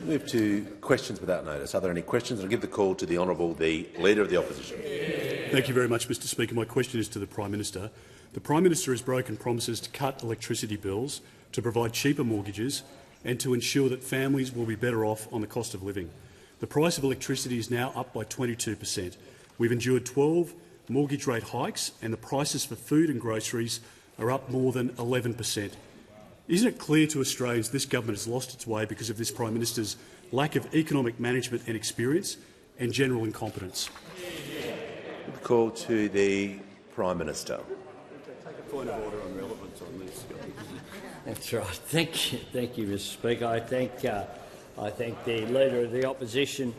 Move to questions without notice. Are there any questions? I'll give the call to the Honourable the Leader of the Opposition. Thank you very much, Mr Speaker. My question is to the Prime Minister. The Prime Minister has broken promises to cut electricity bills, to provide cheaper mortgages and to ensure that families will be better off on the cost of living. The price of electricity is now up by 22%. We've endured 12 mortgage rate hikes and the prices for food and groceries are up more than 11%. Isn't it clear to Australians this government has lost its way because of this Prime Minister's lack of economic management and experience and general incompetence? The call to the Prime Minister. Take a point of order on relevance on this. That's right. Thank you, Mr Speaker. I thank the Leader of the Opposition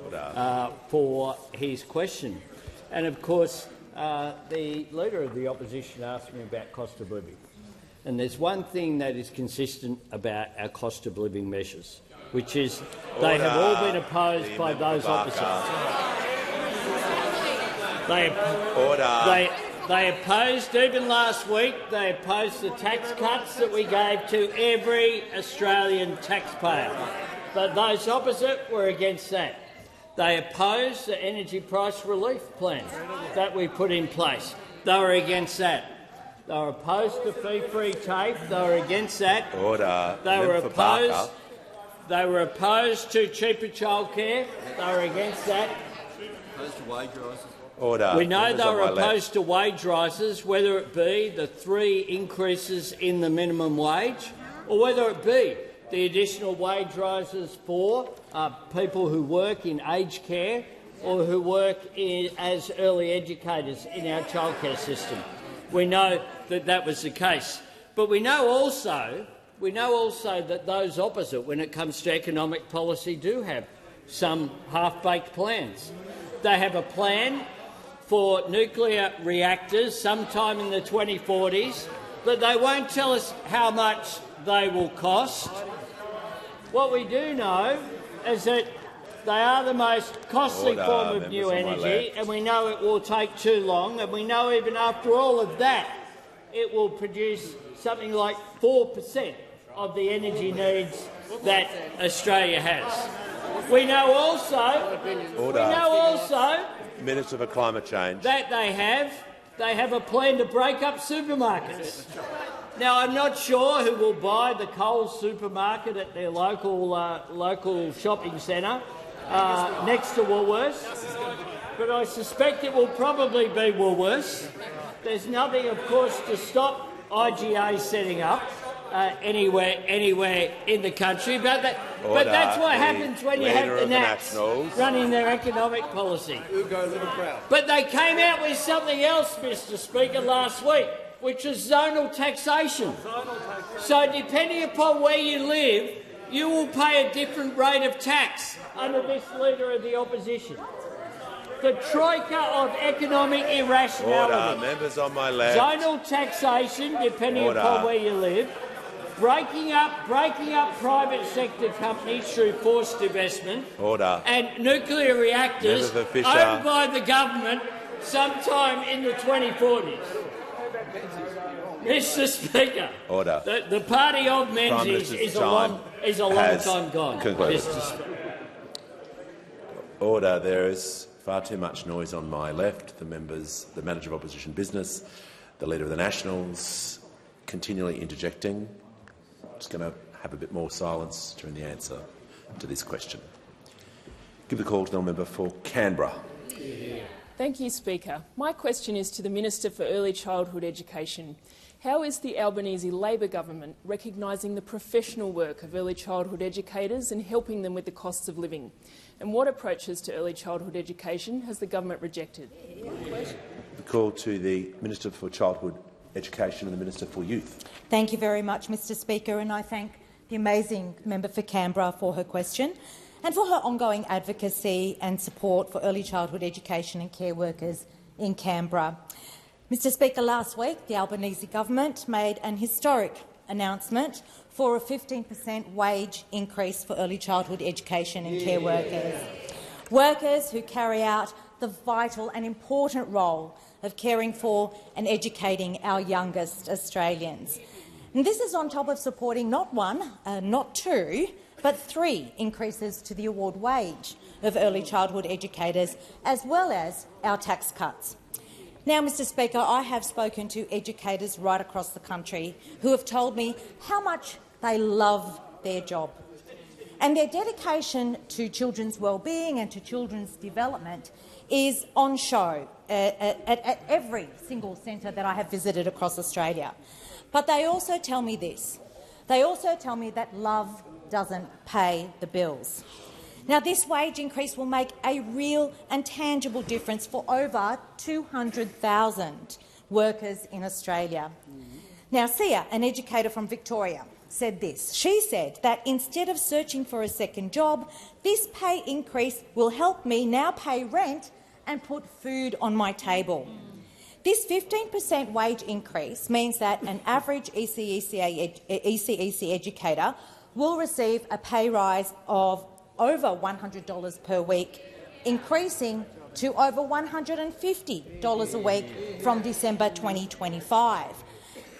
for his question. And of course, the Leader of the Opposition asked me about cost of living. And there's one thing that is consistent about our cost of living measures, which is they have all been opposed by those opposite. They opposed, even last week, they opposed the tax cuts that we gave to every Australian taxpayer. But those opposite were against that. They opposed the energy price relief plan that we put in place. They were against that. They were opposed to fee-free tape. They were against that. Order. They were opposed. They were opposed to cheaper childcare. They were against that. Opposed to wage rises. Order. We know they were opposed to wage rises, whether it be the 3 increases in the minimum wage or whether it be the additional wage rises for people who work in aged care or who work as early educators in our childcare system. We know that that was the case. But we know also that those opposite, when it comes to economic policy, do have some half-baked plans. They have a plan for nuclear reactors sometime in the 2040s, but they won't tell us how much they will cost. What we do know is that they are the most costly form of new energy, and we know it will take too long, and we know even after all of that it will produce something like 4% of the energy needs that Australia has. We know also Minister for Climate Change. That they have a plan to break up supermarkets. Now, I'm not sure who will buy the Coles supermarket at their local shopping centre next to Woolworths, but I suspect it will probably be Woolworths. There's nothing, of course, to stop IGA setting up anywhere in the country, but that's what happens when you have the Nats running their economic policy. But they came out with something else, Mr Speaker, last week, which is zonal taxation. So depending upon where you live, you will pay a different rate of tax under this Leader of the Opposition. The troika of economic irrationality. Members on my left. Zonal taxation, depending upon where you live. Breaking up private sector companies through forced divestment. And nuclear reactors owned by the government sometime in the 2040s. Mr Speaker, the party of Menzies is a long time gone. Mr Speaker. Order. There is far too much noise on my left. The Manager of Opposition Business, the Leader of the Nationals, continually interjecting. I'm just going to have a bit more silence during the answer to this question. Give the call to the member for Canberra. Thank you, Speaker. My question is to the Minister for Early Childhood Education. How is the Albanese Labor government recognising the professional work of early childhood educators and helping them with the costs of living? And what approaches to early childhood education has the government rejected? The call to the Minister for Childhood Education and the Minister for Youth. Thank you very much, Mr Speaker, and I thank the amazing member for Canberra for her question and for her ongoing advocacy and support for early childhood education and care workers in Canberra. Mr Speaker, last week the Albanese government made an historic announcement for a 15% wage increase for early childhood education and care workers who carry out the vital and important role of caring for and educating our youngest Australians. And this is on top of supporting not one, not two, but 3 increases to the award wage of early childhood educators, as well as our tax cuts. Now, Mr Speaker, I have spoken to educators right across the country who have told me how much they love their job. And their dedication to children's well-being and to children's development is on show at every single centre that I have visited across Australia. But they also tell me this. They also tell me that love doesn't pay the bills. Now, this wage increase will make a real and tangible difference for over 200,000 workers in Australia. Now, Sia, an educator from Victoria, said this. She said that instead of searching for a second job, this pay increase will help me now pay rent and put food on my table. This 15% wage increase means that an average ECEC educator will receive a pay rise of over $100 per week, increasing to over $150 a week from December 2025.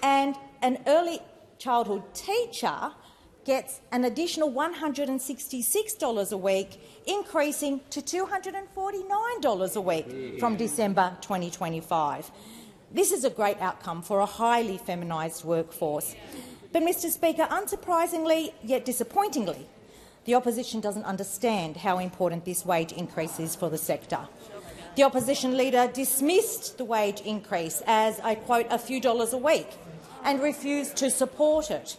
And an early childhood teacher gets an additional $166 a week, increasing to $249 a week from December 2025. This is a great outcome for a highly feminised workforce. But, Mr Speaker, unsurprisingly, yet disappointingly, the opposition doesn't understand how important this wage increase is for the sector. The opposition leader dismissed the wage increase as, I quote, a few dollars a week and refused to support it.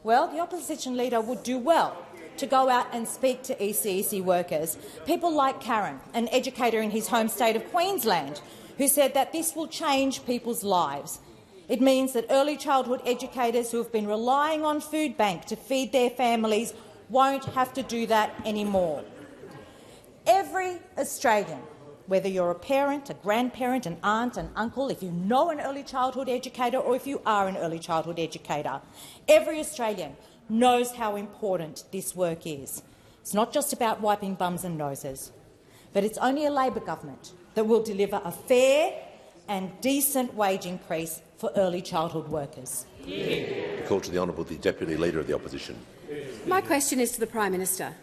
Well, the opposition leader would do well to go out and speak to ECEC workers, people like Karen, an educator in his home state of Queensland, who said that this will change people's lives. It means that early childhood educators who have been relying on Food Bank to feed their families won't have to do that anymore. Every Australian, whether you're a parent, a grandparent, an aunt, an uncle, if you know an early childhood educator or if you are an early childhood educator, every Australian knows how important this work is. It's not just about wiping bums and noses, but it's only a Labor government that will deliver a fair and decent wage increase for early childhood workers. The call to the Honourable the Deputy Leader of the Opposition. My question is to the Prime Minister.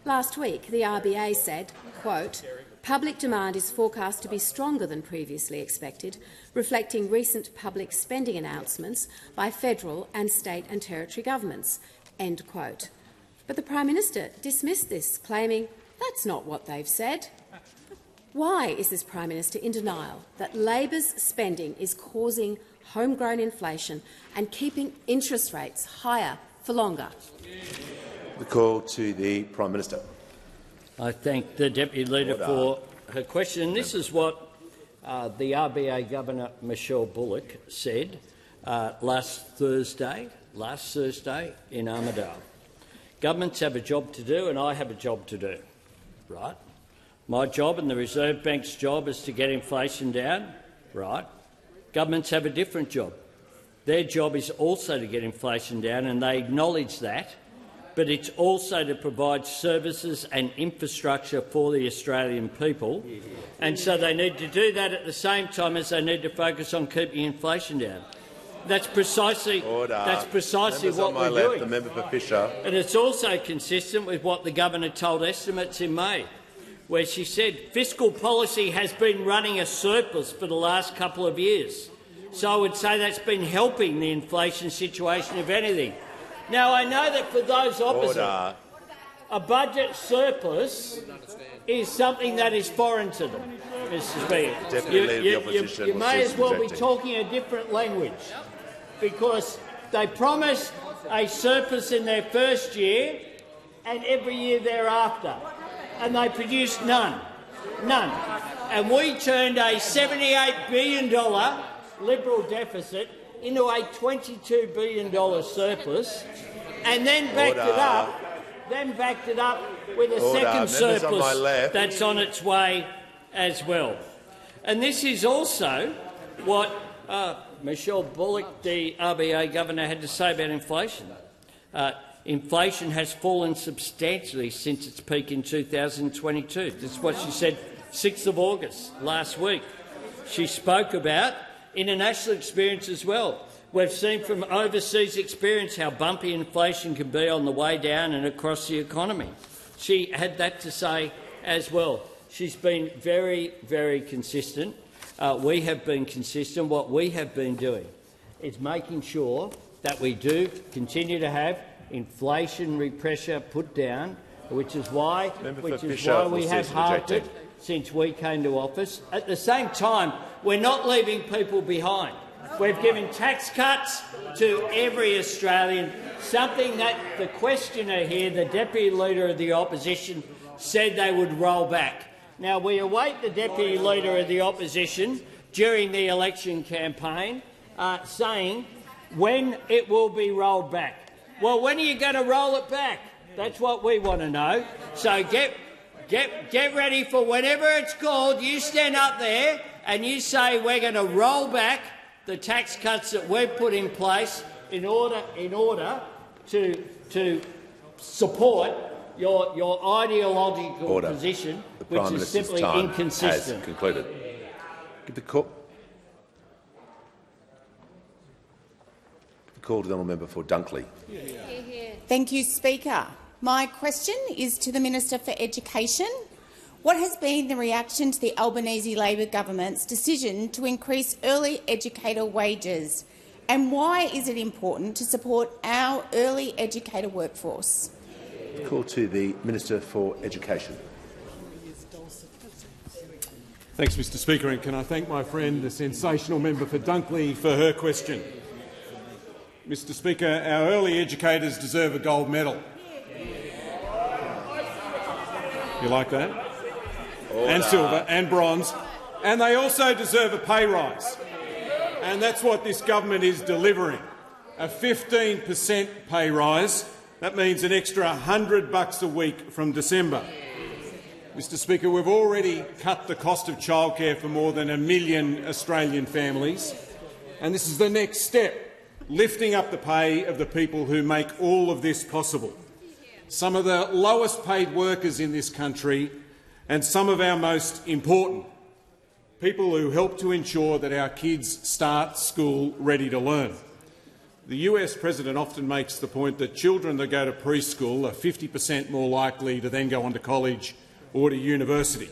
Last week, the RBA said, quote, "Public demand is forecast to be stronger than previously expected, reflecting recent public spending announcements by federal and state and territory governments." End quote. But the Prime Minister dismissed this, claiming that's not what they've said. Why is this Prime Minister in denial that Labor's spending is causing homegrown inflation and keeping interest rates higher for longer? The call to the Prime Minister. I thank the Deputy Leader for her question. This is what the RBA Governor Michelle Bullock said last Thursday in Armidale. Governments have a job to do and I have a job to do, right? My job and the Reserve Bank's job is to get inflation down, right? Governments have a different job. Their job is also to get inflation down, and they acknowledge that, but it's also to provide services and infrastructure for the Australian people. And so they need to do that at the same time as they need to focus on keeping inflation down. That's precisely what we're doing. The member for Fisher. And it's also consistent with what the Governor told Estimates in May, where she said fiscal policy has been running a surplus for the last couple of years. So I would say that's been helping the inflation situation, if anything. Now, I know that for those opposite, a budget surplus is something that is foreign to them, Mr Speaker. You may as well be talking a different language, because they promised a surplus in their first year and every year thereafter, and they produced none. None. And we turned a $78 billion Liberal deficit into a $22 billion surplus, and then backed it up with a second surplus that's on its way as well. And this is also what Michelle Bullock, the RBA Governor, had to say about inflation. Inflation has fallen substantially since its peak in 2022. This is what she said 6th of August last week. She spoke about international experience as well. We've seen from overseas experience how bumpy inflation can be on the way down and across the economy. She had that to say as well. She's been very, very consistent. We have been consistent. What we have been doing is making sure that we do continue to have inflationary pressure put down, which is why we have halved it since we came to office. At the same time, we're not leaving people behind. We've given tax cuts to every Australian, something that the questioner here, the Deputy Leader of the Opposition, said they would roll back. Now, we await the Deputy Leader of the Opposition during the election campaign saying when it will be rolled back. Well, when are you going to roll it back? That's what we want to know. So get ready for whenever it's called. You stand up there and you say we're going to roll back the tax cuts that we've put in place in order to support your ideological position, which is simply inconsistent. Has concluded. Give the call to the honourable member for Dunkley. Thank you, Speaker. My question is to the Minister for Education. What has been the reaction to the Albanese Labor government's decision to increase early educator wages, and why is it important to support our early educator workforce? Call to the Minister for Education. Thanks, Mr Speaker, and can I thank my friend, the sensational member for Dunkley, for her question. Mr Speaker, our early educators deserve a gold medal. You like that? And silver and bronze. And they also deserve a pay rise. And that's what this government is delivering, a 15% pay rise. That means an extra $100 a week from December. Mr Speaker, we've already cut the cost of childcare for more than 1 million Australian families, and this is the next step, lifting up the pay of the people who make all of this possible. Some of the lowest paid workers in this country and some of our most important, people who help to ensure that our kids start school ready to learn. The US President often makes the point that children that go to preschool are 50% more likely to then go on to college or to university.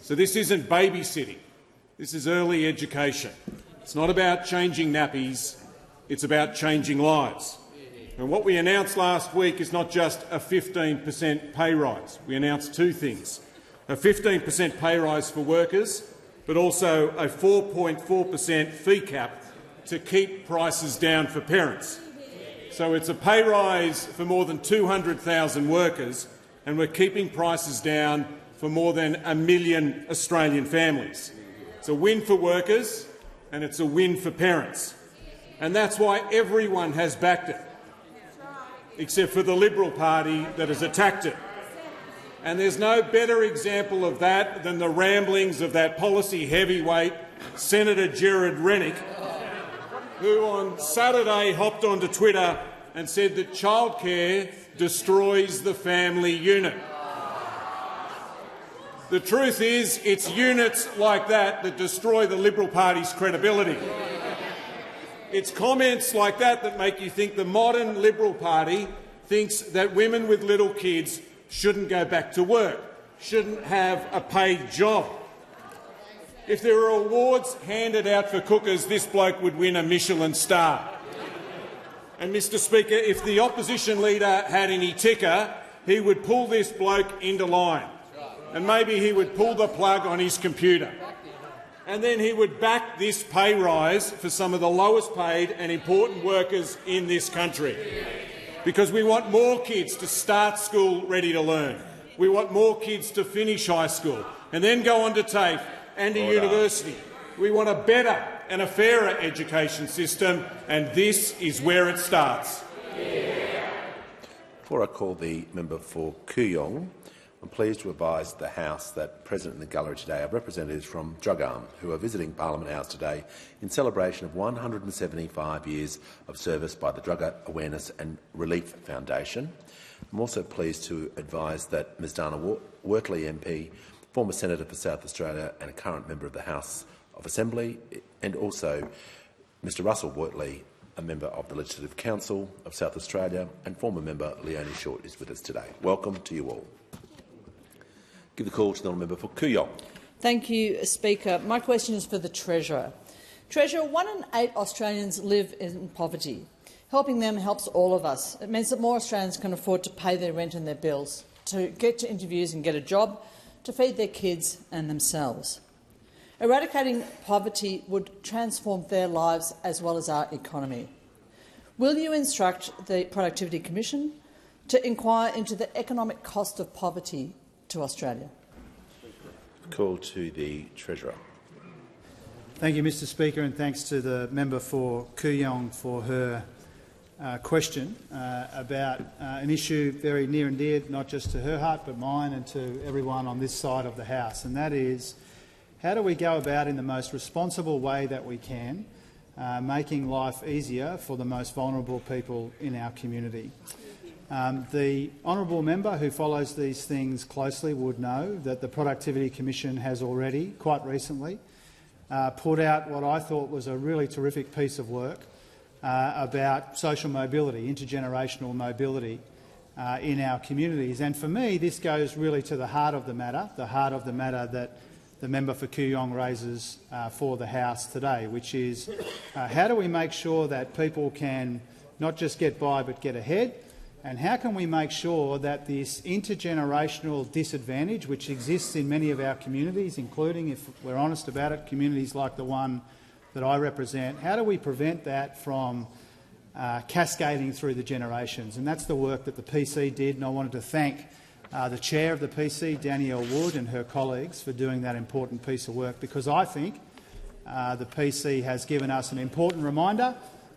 So this isn't babysitting. This is early education. It's not about changing nappies. It's about changing lives. And what we announced last week is not just a 15% pay rise. We announced two things: a 15% pay rise for workers, but also a 4.4% fee cap to keep prices down for parents. So it's a pay rise for more than 200,000 workers, and we're keeping prices down for more than 1 million Australian families. It's a win for workers and it's a win for parents. And that's why everyone has backed it, except for the Liberal Party that has attacked it. And there's no better example of that than the ramblings of that policy heavyweight, Senator Gerard Rennick, who on Saturday hopped onto Twitter and said that childcare destroys the family unit. The truth is, it's units like that that destroy the Liberal Party's credibility. It's comments like that that make you think the modern Liberal Party thinks that women with little kids shouldn't go back to work, shouldn't have a paid job. If there were awards handed out for cookers, this bloke would win a Michelin star. And, Mr Speaker, if the opposition leader had any ticker, he would pull this bloke into line, and maybe he would pull the plug on his computer. And then he would back this pay rise for some of the lowest paid and important workers in this country. Because we want more kids to start school ready to learn. We want more kids to finish high school and then go on to TAFE and to university. We want a better and a fairer education system, and this is where it starts. Before I call the member for Kooyong, I'm pleased to advise the House that present in the gallery today are representatives from Drugarm, who are visiting Parliament House today in celebration of 175 years of service by the Drug Awareness and Relief Foundation. I'm also pleased to advise that Ms Dana Wortley MP, former Senator for South Australia and a current member of the House of Assembly, and also Mr Russell Wortley, a member of the Legislative Council of South Australia, and former member Leonie Short is with us today. Welcome to you all. Give the call to the member for Kooyong. Thank you, Speaker. My question is for the Treasurer. Treasurer, 1 in 8 Australians live in poverty. Helping them helps all of us. It means that more Australians can afford to pay their rent and their bills, to get to interviews and get a job, to feed their kids and themselves. Eradicating poverty would transform their lives as well as our economy. Will you instruct the Productivity Commission to inquire into the economic cost of poverty to Australia? Call to the Treasurer. Thank you, Mr Speaker, and thanks to the member for Kooyong for her question about an issue very near and dear not just to her heart but mine and to everyone on this side of the House, and that is how do we go about in the most responsible way that we can making life easier for the most vulnerable people in our community. The honourable member who follows these things closely would know that the Productivity Commission has already, quite recently, put out what I thought was a really terrific piece of work about social mobility, intergenerational mobility in our communities. And for me, this goes really to the heart of the matter that the member for Kooyong raises for the House today, which is how do we make sure that people can not just get by but get ahead, and how can we make sure that this intergenerational disadvantage which exists in many of our communities, including, if we're honest about it, communities like the one that I represent, how do we prevent that from cascading through the generations? And that's the work that the PC did, and I wanted to thank the chair of the PC, Danielle Wood, and her colleagues for doing that important piece of work, because I think the PC has given us an important reminder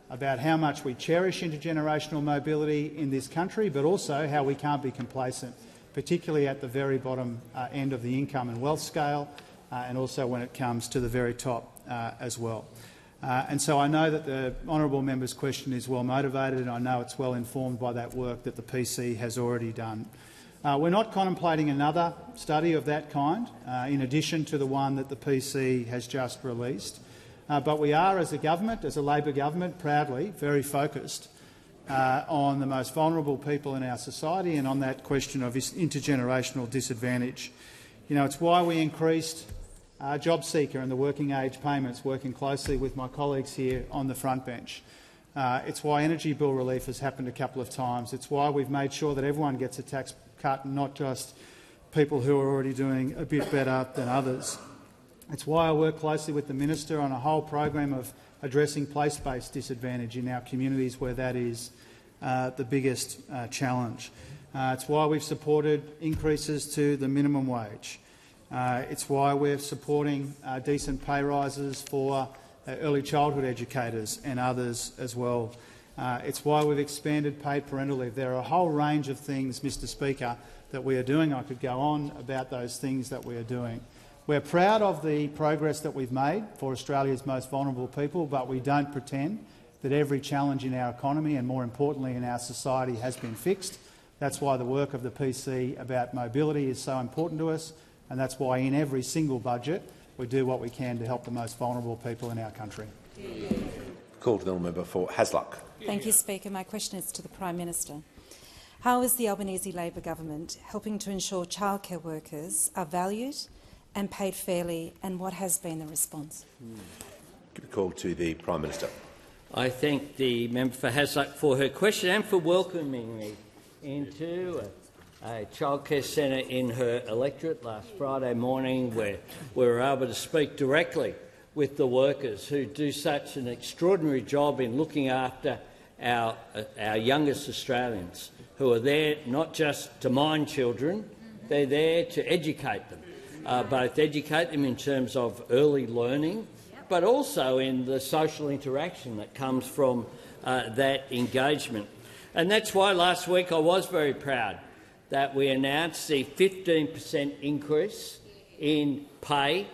about how much we cherish intergenerational mobility in this country, but also how we can't be complacent, particularly at the very bottom end of the income and wealth scale, and also when it comes to the very top as well. And so I know that the honourable member's question is well motivated, and I know it's well informed by that work that the PC has already done. We're not contemplating another study of that kind, in addition to the one that the PC has just released. But we are, as a government, as a Labor government, proudly very focused on the most vulnerable people in our society and on that question of intergenerational disadvantage. You know, it's why we increased JobSeeker and the working age payments, working closely with my colleagues here on the front bench. It's why energy bill relief has happened a couple of times. It's why we've made sure that everyone gets a tax cut and not just people who are already doing a bit better than others. It's why I work closely with the minister on a whole program of addressing place-based disadvantage in our communities where that is the biggest challenge. It's why we've supported increases to the minimum wage. It's why we're supporting decent pay rises for early childhood educators and others as well. It's why we've expanded paid parental leave. There are a whole range of things, Mr Speaker, that we are doing. I could go on about those things that we are doing. We're proud of the progress that we've made for Australia's most vulnerable people, but we don't pretend that every challenge in our economy and, more importantly, in our society has been fixed. That's why the work of the PC about mobility is so important to us, and that's why in every single budget we do what we can to help the most vulnerable people in our country. Call to the member for Hasluck. Thank you, Speaker. My question is to the Prime Minister. How is the Albanese Labor government helping to ensure childcare workers are valued and paid fairly, and what has been the response? Give a call to the Prime Minister. I thank the member for Hasluck for her question and for welcoming me into a childcare centre in her electorate last Friday morning, where we were able to speak directly with the workers who do such an extraordinary job in looking after our youngest Australians, who are there not just to mind children, they're there to educate them. Both educate them in terms of early learning, but also in the social interaction that comes from that engagement. And that's why last week I was very proud that we announced the 15% increase in pay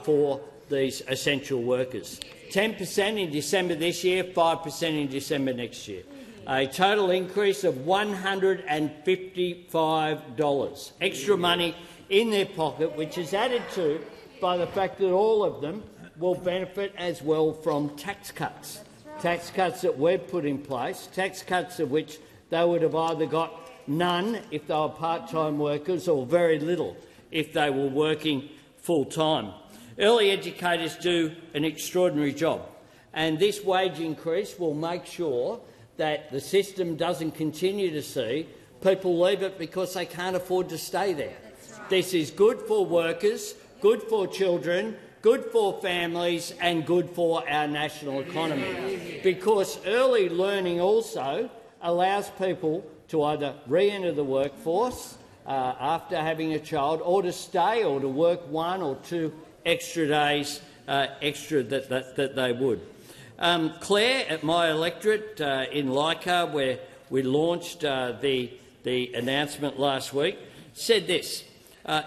for these essential workers. 10% in December this year, 5% in December next year. A total increase of $155 extra money in their pocket, which is added to by the fact that all of them will benefit as well from tax cuts. tax cuts that we've put in place, tax cuts of which they would have either got none if they were part-time workers or very little if they were working full-time. Early educators do an extraordinary job, and this wage increase will make sure that the system doesn't continue to see people leave it because they can't afford to stay there. This is good for workers, good for children, good for families and good for our national economy, because early learning also allows people to either re-enter the workforce after having a child, or to stay, or to work 1 or 2 extra days extra that they would. Claire, at my electorate in Leichhardt, where we launched the announcement last week, said this: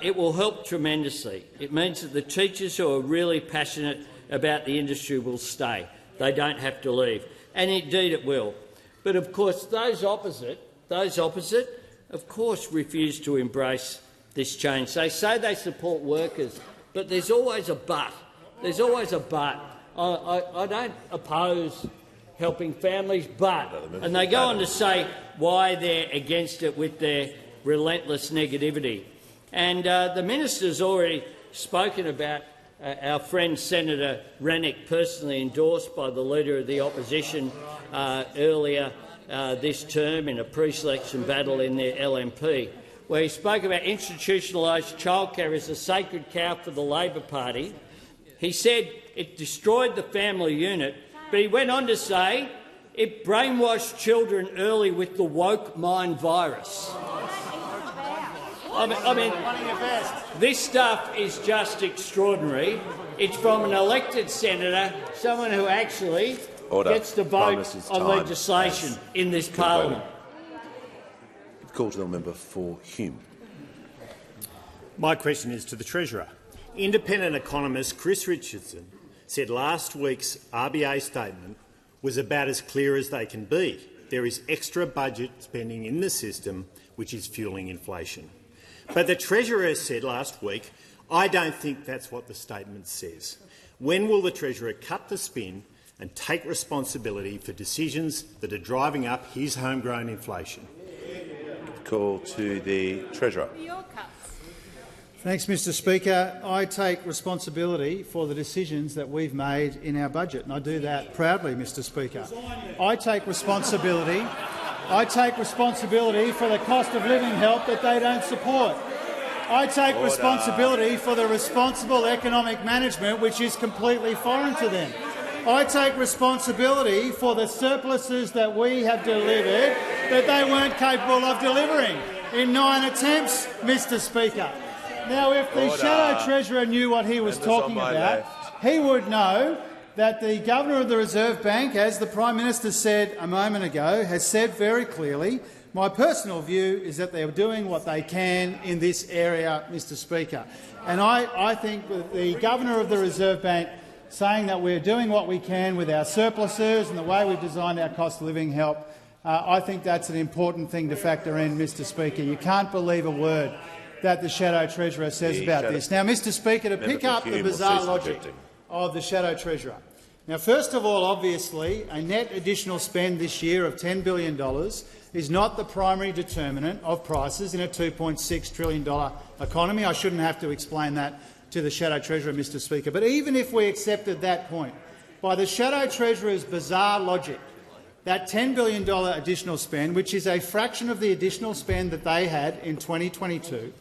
it will help tremendously. It means that the teachers who are really passionate about the industry will stay. They don't have to leave. And indeed it will. But of course those opposite, of course refuse to embrace this change. They say they support workers, but there's always a but. There's always a but. I don't oppose helping families, but, and they go on to say why they're against it with their relentless negativity. And the minister's already spoken about our friend Senator Rennick, personally endorsed by the Leader of the Opposition earlier this term in a pre-selection battle in their LNP, where he spoke about institutionalised childcare as a sacred cow for the Labor Party. He said it destroyed the family unit, but he went on to say it brainwashed children early with the woke mind virus. I mean, this stuff is just extraordinary. It's from an elected senator, someone who actually gets to vote on legislation in this parliament. Call to the member for Hume. My question is to the Treasurer. Independent economist Chris Richardson said last week's RBA statement was about as clear as they can be. There is extra budget spending in the system which is fuelling inflation. But the Treasurer said last week, I don't think that's what the statement says. When will the Treasurer cut the spin and take responsibility for decisions that are driving up his homegrown inflation? Call to the Treasurer. Thanks, Mr Speaker. I take responsibility for the decisions that we've made in our budget, and I do that proudly, Mr Speaker. I take responsibility for the cost of living help that they don't support. I take responsibility for the responsible economic management which is completely foreign to them. I take responsibility for the surpluses that we have delivered that they weren't capable of delivering in 9 attempts, Mr Speaker. Now, if the Shadow Treasurer knew what he was talking about, he would know that the Governor of the Reserve Bank, as the Prime Minister said a moment ago, has said very clearly, my personal view is that they are doing what they can in this area, Mr Speaker. And I think that the Governor of the Reserve Bank saying that we're doing what we can with our surpluses and the way we've designed our cost of living help, I think that's an important thing to factor in, Mr Speaker. You can't believe a word that the Shadow Treasurer says about this. Now, Mr Speaker, to pick up the bizarre logic of the Shadow Treasurer. Now, first of all, obviously, a net additional spend this year of $10 billion is not the primary determinant of prices in a $2.6 trillion economy. I shouldn't have to explain that to the Shadow Treasurer, Mr Speaker. But even if we accepted that point, by the Shadow Treasurer's bizarre logic, that $10 billion additional spend, which is a fraction of the additional spend that they had in 2022,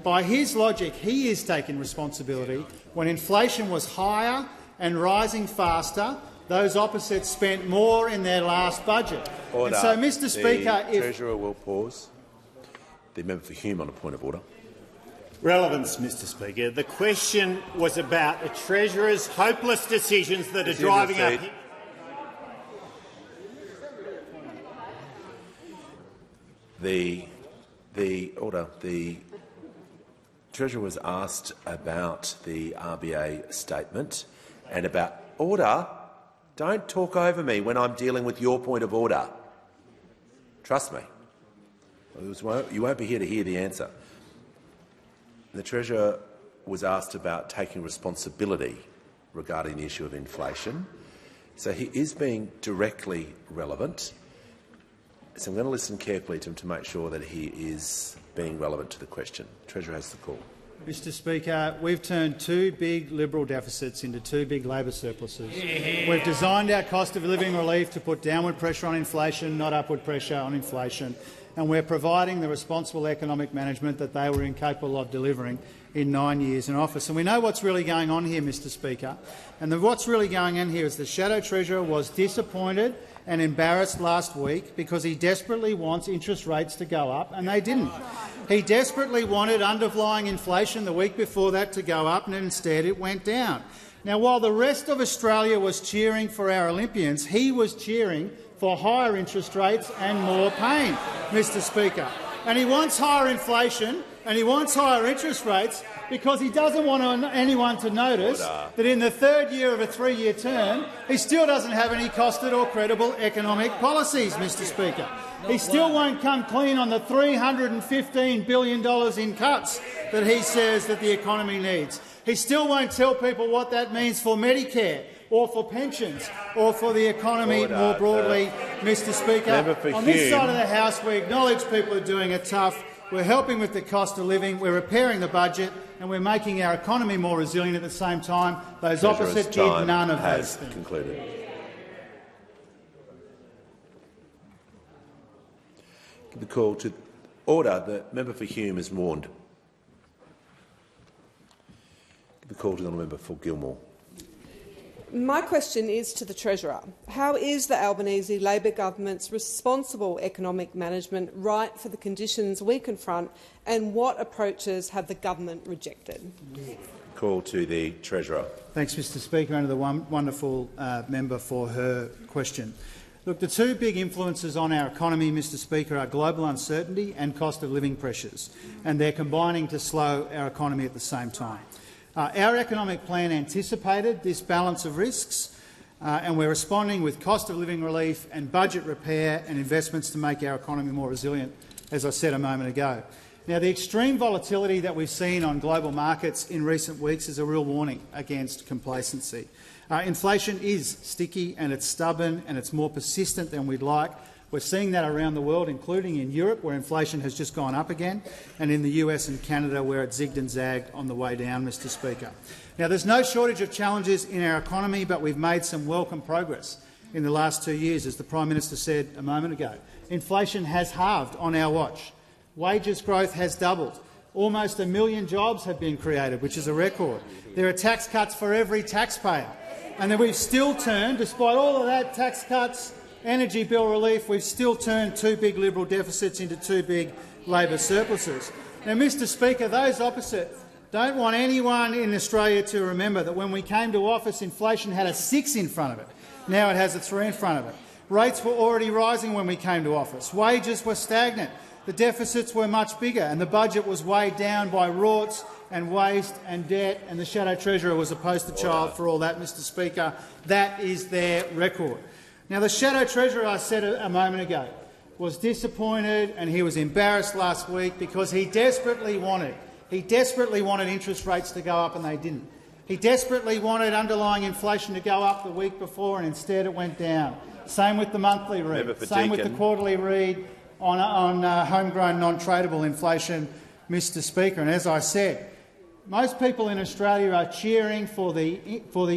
by his logic, he is taking responsibility when inflation was higher and rising faster. Those opposites spent more in their last budget. Order. And so, Mr Speaker, the Treasurer will pause. The member for Hume on a point of order. Relevance, Mr Speaker. The question was about the Treasurer's hopeless decisions that are driving up. The Treasurer was asked about the RBA statement and about order. Don't talk over me when I'm dealing with your point of order. Trust me. You won't be here to hear the answer. The Treasurer was asked about taking responsibility regarding the issue of inflation. So he is being directly relevant. So I'm going to listen carefully to him to make sure that he is being relevant to the question. Treasurer has the call. Mr Speaker, we've turned 2 big Liberal deficits into 2 big Labor surpluses. We've designed our cost of living relief to put downward pressure on inflation, not upward pressure on inflation, and we're providing the responsible economic management that they were incapable of delivering in 9 years in office. And we know what's really going on here, Mr Speaker. And what's really going on here is the Shadow Treasurer was disappointed and embarrassed last week because he desperately wants interest rates to go up, and they didn't. He desperately wanted underlying inflation the week before that to go up, and instead it went down. Now, while the rest of Australia was cheering for our Olympians, he was cheering for higher interest rates and more pain, Mr Speaker. And he wants higher inflation and he wants higher interest rates because he doesn't want anyone to notice that in the 3rd year of a 3-year term he still doesn't have any costed or credible economic policies, Mr Speaker. He still won't come clean on the $315 billion in cuts that he says that the economy needs. He still won't tell people what that means for Medicare or for pensions or for the economy more broadly, Mr Speaker. On this side of the House, we acknowledge people are doing it tough. We're helping with the cost of living, we're repairing the budget, and we're making our economy more resilient at the same time. Those opposite did none of those things. Concluded. Give the call to order. The member for Hume is warned. Give the call to the member for Gilmore. My question is to the Treasurer. How is the Albanese Labor government's responsible economic management right for the conditions we confront, and what approaches have the government rejected? Call to the Treasurer. Thanks, Mr Speaker, and to the wonderful member for her question. Look, the 2 big influences on our economy, Mr Speaker, are global uncertainty and cost of living pressures, and they're combining to slow our economy at the same time. Our economic plan anticipated this balance of risks, and we're responding with cost of living relief and budget repair and investments to make our economy more resilient, as I said a moment ago. Now, the extreme volatility that we've seen on global markets in recent weeks is a real warning against complacency. Inflation is sticky and it's stubborn and it's more persistent than we'd like. We're seeing that around the world, including in Europe, where inflation has just gone up again, and in the US and Canada, where it zigged and zagged on the way down, Mr Speaker. Now, there's no shortage of challenges in our economy, but we've made some welcome progress in the last 2 years, as the Prime Minister said a moment ago. Inflation has halved on our watch. Wages growth has doubled. Almost 1 million jobs have been created, which is a record. There are tax cuts for every taxpayer. And then we've still turned, despite all of that, tax cuts, energy bill relief, we've still turned 2 big Liberal deficits into 2 big Labor surpluses. Now, Mr Speaker, those opposite don't want anyone in Australia to remember that when we came to office, inflation had a 6 in front of it. Now it has a 3 in front of it. Rates were already rising when we came to office. Wages were stagnant. The deficits were much bigger, and the budget was weighed down by rorts and waste and debt, and the Shadow Treasurer was a poster child for all that, Mr Speaker. That is their record. Now, the Shadow Treasurer, I said a moment ago, was disappointed and he was embarrassed last week because he desperately wanted interest rates to go up, and they didn't. He desperately wanted underlying inflation to go up the week before, and instead it went down. Same with the monthly read, same with the quarterly read on homegrown non-tradable inflation, Mr Speaker. And as I said, most people in Australia are cheering for the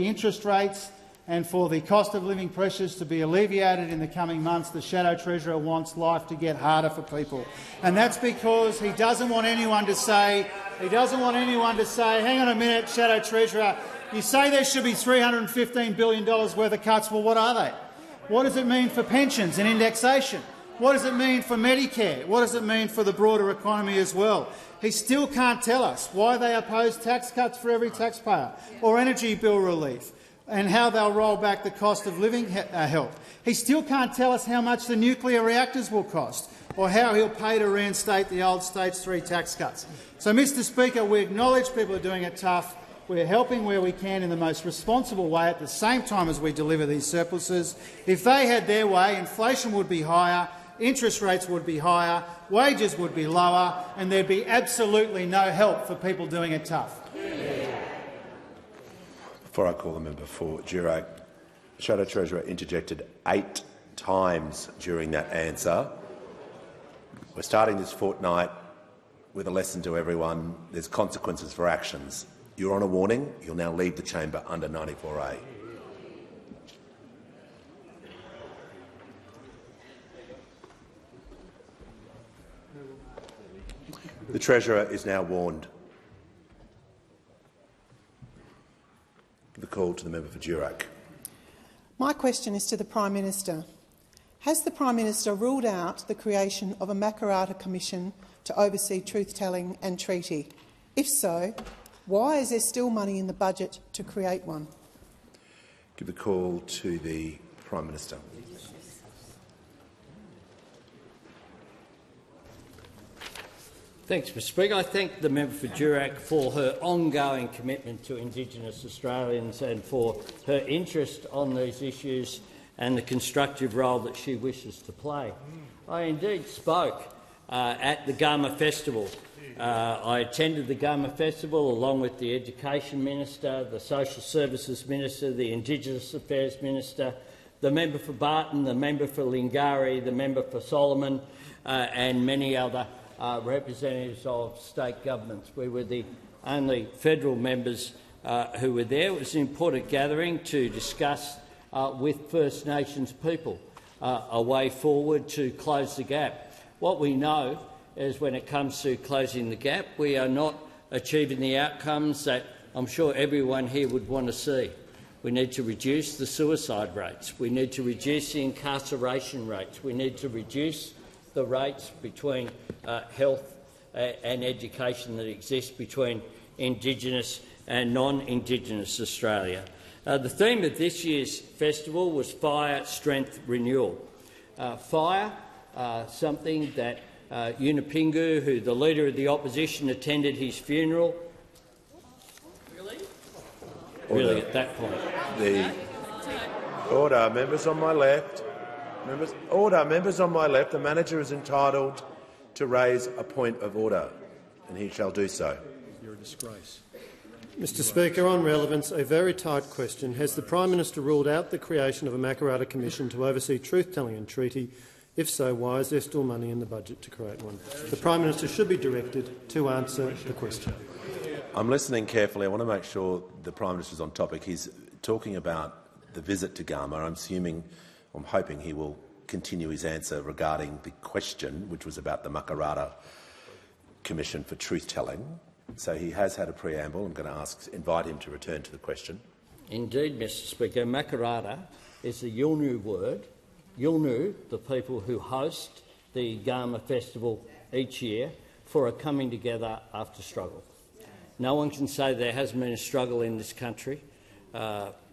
interest rates and for the cost of living pressures to be alleviated in the coming months. The Shadow Treasurer wants life to get harder for people, and that's because he doesn't want anyone to say, hang on a minute, Shadow Treasurer, you say there should be $315 billion worth of cuts. Well, what are they? What does it mean for pensions and indexation? What does it mean for Medicare? What does it mean for the broader economy as well? He still can't tell us why they oppose tax cuts for every taxpayer or energy bill relief, and how they'll roll back the cost of living help. He still can't tell us how much the nuclear reactors will cost, or how he'll pay to reinstate the old Stage 3 tax cuts. So, Mr Speaker, we acknowledge people are doing it tough. We're helping where we can in the most responsible way at the same time as we deliver these surpluses. If they had their way, inflation would be higher, interest rates would be higher, wages would be lower, and there'd be absolutely no help for people doing it tough. Before I call the member for Jurag, Shadow Treasurer interjected 8 times during that answer. We're starting this fortnight with a lesson to everyone. There's consequences for actions. You're on a warning. You'll now leave the chamber under 94A. The Treasurer is now warned. The call to the member for Durack. My question is to the Prime Minister. Has the Prime Minister ruled out the creation of a Makarrata Commission to oversee truth-telling and treaty? If so, why is there still money in the budget to create one? Give the call to the Prime Minister. Thanks, Mr Speaker. I thank the member for Durack for her ongoing commitment to Indigenous Australians and for her interest on these issues and the constructive role that she wishes to play. I indeed spoke at the Gama Festival. I attended the Gama Festival along with the Education Minister, the Social Services Minister, the Indigenous Affairs Minister, the member for Barton, the member for Lingari, the member for Solomon and many other representatives of state governments. We were the only federal members who were there. It was an important gathering to discuss with First Nations people a way forward to close the gap. What we know is when it comes to closing the gap, we are not achieving the outcomes that I'm sure everyone here would want to see. We need to reduce the suicide rates. We need to reduce the incarceration rates. We need to reduce the rates between health and education that exist between Indigenous and non-Indigenous Australia. The theme of this year's festival was Fire, Strength, Renewal. Fire, something that Yunupingu, who the Leader of the Opposition, attended his funeral. Really, at that point. The order, members on my left. Members on my left. The manager is entitled to raise a point of order, and he shall do so. You're a disgrace. Mr Speaker, on relevance, a very tight question. Has the Prime Minister ruled out the creation of a Makarrata Commission to oversee truth-telling and treaty? If so, why is there still money in the budget to create one? The Prime Minister should be directed to answer the question. I'm listening carefully. I want to make sure the Prime Minister is on topic. He's talking about the visit to Gama. I'm hoping he will continue his answer regarding the question, which was about the Makarrata Commission for truth-telling. So he has had a preamble. I'm going to invite him to return to the question. Indeed, Mr Speaker. Makarrata is the Yolngu word. Yolngu, the people who host the Gama Festival each year, for a coming together after struggle. No one can say there hasn't been a struggle in this country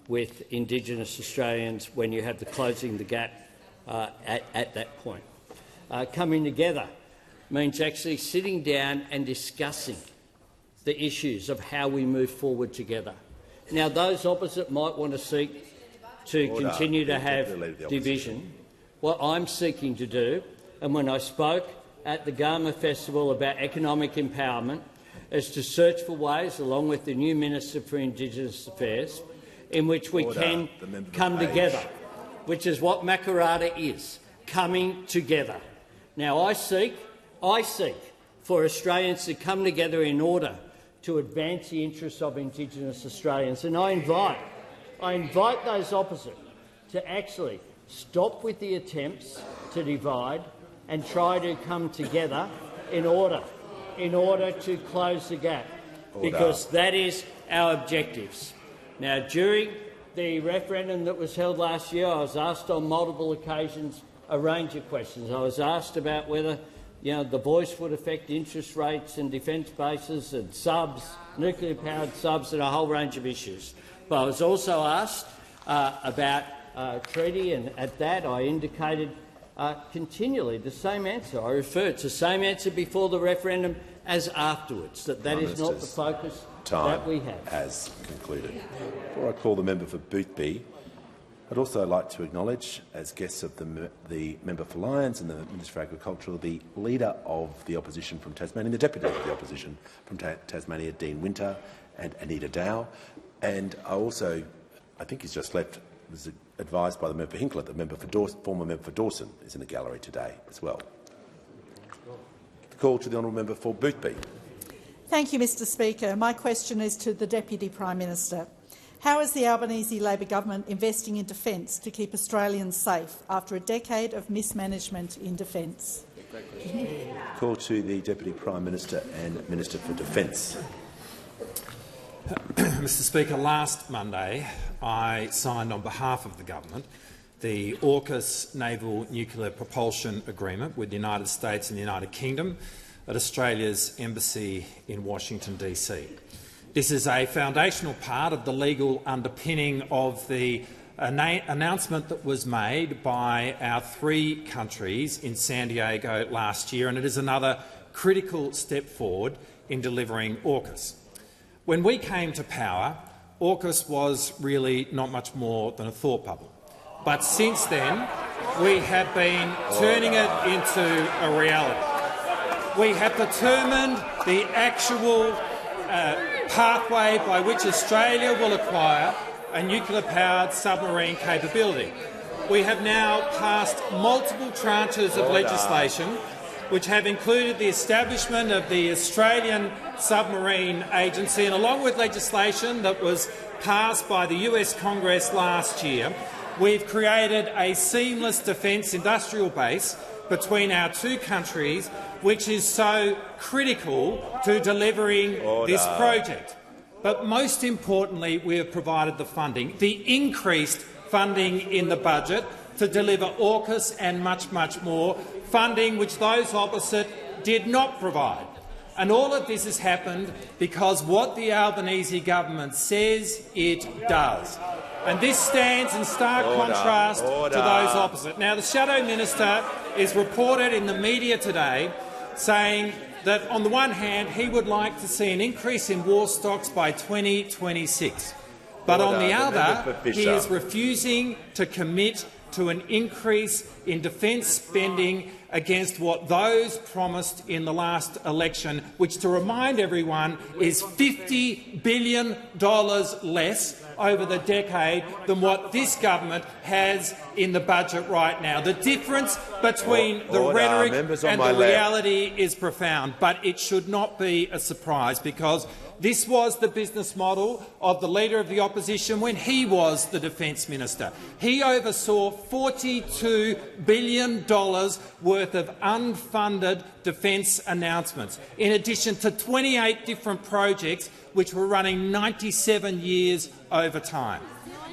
with Indigenous Australians when you have the closing the gap at that point. Coming together means actually sitting down and discussing the issues of how we move forward together. Now, those opposite might want to seek to continue to have division. What I'm seeking to do, and when I spoke at the Gama Festival about economic empowerment, is to search for ways, along with the new Minister for Indigenous Affairs, in which we can come together, which is what Makarrata is, coming together. Now, I seek for Australians to come together in order to advance the interests of Indigenous Australians, and I invite those opposite to actually stop with the attempts to divide and try to come together in order to close the gap, because that is our objectives. Now, during the referendum that was held last year, I was asked on multiple occasions a range of questions. I was asked about whether the voice would affect interest rates and defence bases and subs, nuclear-powered subs, and a whole range of issues. But I was also asked about treaty, and at that I indicated continually the same answer. I referred to the same answer before the referendum as afterwards, that is not the focus that we have. Has concluded. Before I call the member for Boothby, I'd also like to acknowledge, as guests of the member for Lyons and the Minister for Agriculture, the Leader of the Opposition from Tasmania, the Deputy Leader of the Opposition from Tasmania, Dean Winter, and Anita Dow. And I think he's just left, was advised by the member for Hinckley that the former member for Dawson is in the gallery today as well. The call to the honourable member for Boothby. Thank you, Mr Speaker. My question is to the Deputy Prime Minister. How is the Albanese Labor government investing in defence to keep Australians safe after a decade of mismanagement in defence? Call to the Deputy Prime Minister and Minister for Defence. Mr Speaker, last Monday I signed on behalf of the government the AUKUS Naval Nuclear Propulsion Agreement with the United States and the United Kingdom at Australia's Embassy in Washington, D.C. This is a foundational part of the legal underpinning of the announcement that was made by our 3 countries in San Diego last year, and it is another critical step forward in delivering AUKUS. When we came to power, AUKUS was really not much more than a thought bubble. But since then, we have been turning it into a reality. We have determined the actual pathway by which Australia will acquire a nuclear-powered submarine capability. We have now passed multiple tranches of legislation which have included the establishment of the Australian Submarine Agency, and along with legislation that was passed by the US Congress last year, we've created a seamless defence industrial base between our 2 countries, which is so critical to delivering this project. But most importantly, we have provided the funding, the increased funding in the budget to deliver AUKUS and much, much more, funding which those opposite did not provide. And all of this has happened because what the Albanese government says it does. And this stands in stark contrast to those opposite. Now, the Shadow Minister is reported in the media today saying that, on the one hand, he would like to see an increase in war stocks by 2026. But on the other, he is refusing to commit to an increase in defence spending against what those promised in the last election, which, to remind everyone, is $50 billion less over the decade than what this government has in the budget right now. The difference between the rhetoric and the reality is profound, but it should not be a surprise, because this was the business model of the Leader of the Opposition when he was the Defence Minister. He oversaw $42 billion worth of unfunded defence announcements, in addition to 28 different projects which were running 97 years over time.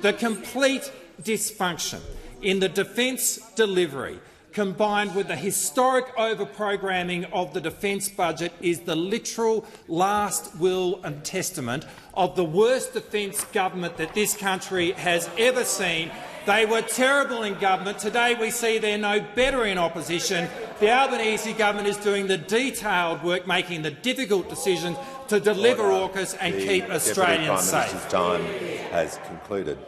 The complete dysfunction in the defence delivery, combined with the historic over-programming of the defence budget, is the literal last will and testament of the worst defence government that this country has ever seen. They were terrible in government. Today we see they're no better in opposition. The Albanese government is doing the detailed work, making the difficult decisions to deliver AUKUS and keep Australians safe. The time has concluded.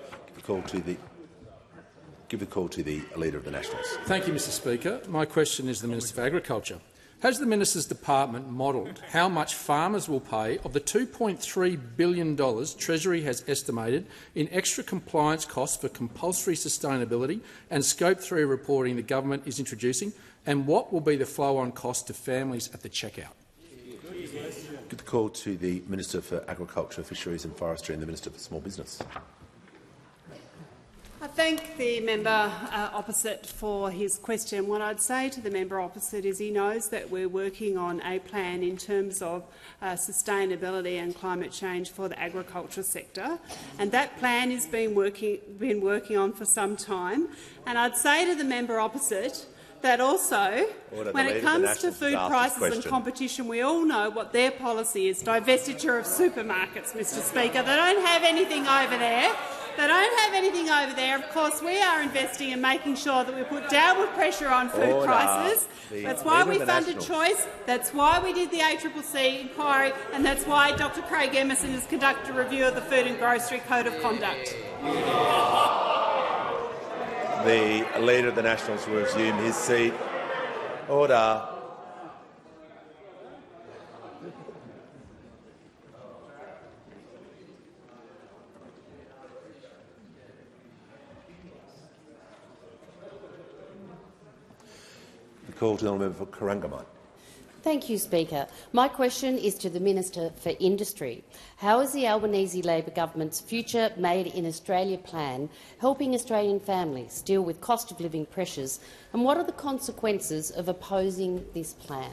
Give the call to the Leader of the Nationals. Thank you, Mr Speaker. My question is to the Minister for Agriculture. Has the Minister's department modelled how much farmers will pay of the $2.3 billion Treasury has estimated in extra compliance costs for compulsory sustainability and Scope 3 reporting the government is introducing, and what will be the flow-on cost to families at the checkout? Give the call to the Minister for Agriculture, Fisheries and Forestry and the Minister for Small Business. I thank the member opposite for his question. What I'd say to the member opposite is he knows that we're working on a plan in terms of sustainability and climate change for the agriculture sector, and that plan has been working on for some time. And I'd say to the member opposite that also, when it comes to food prices and competition, we all know what their policy is: divestiture of supermarkets, Mr Speaker. They don't have anything over there. They don't have anything over there. Of course, we are investing in making sure that we put downward pressure on food prices. That's why we funded Choice. That's why we did the ACCC inquiry, and that's why Dr Craig Emerson has conducted a review of the Food and Grocery Code of Conduct. The Leader of the Nationals will resume his seat. Order. call to the member for Corangamite. Thank you, Speaker. My question is to the Minister for Industry. How is the Albanese Labor government's Future Made in Australia plan helping Australian families deal with cost of living pressures, and what are the consequences of opposing this plan?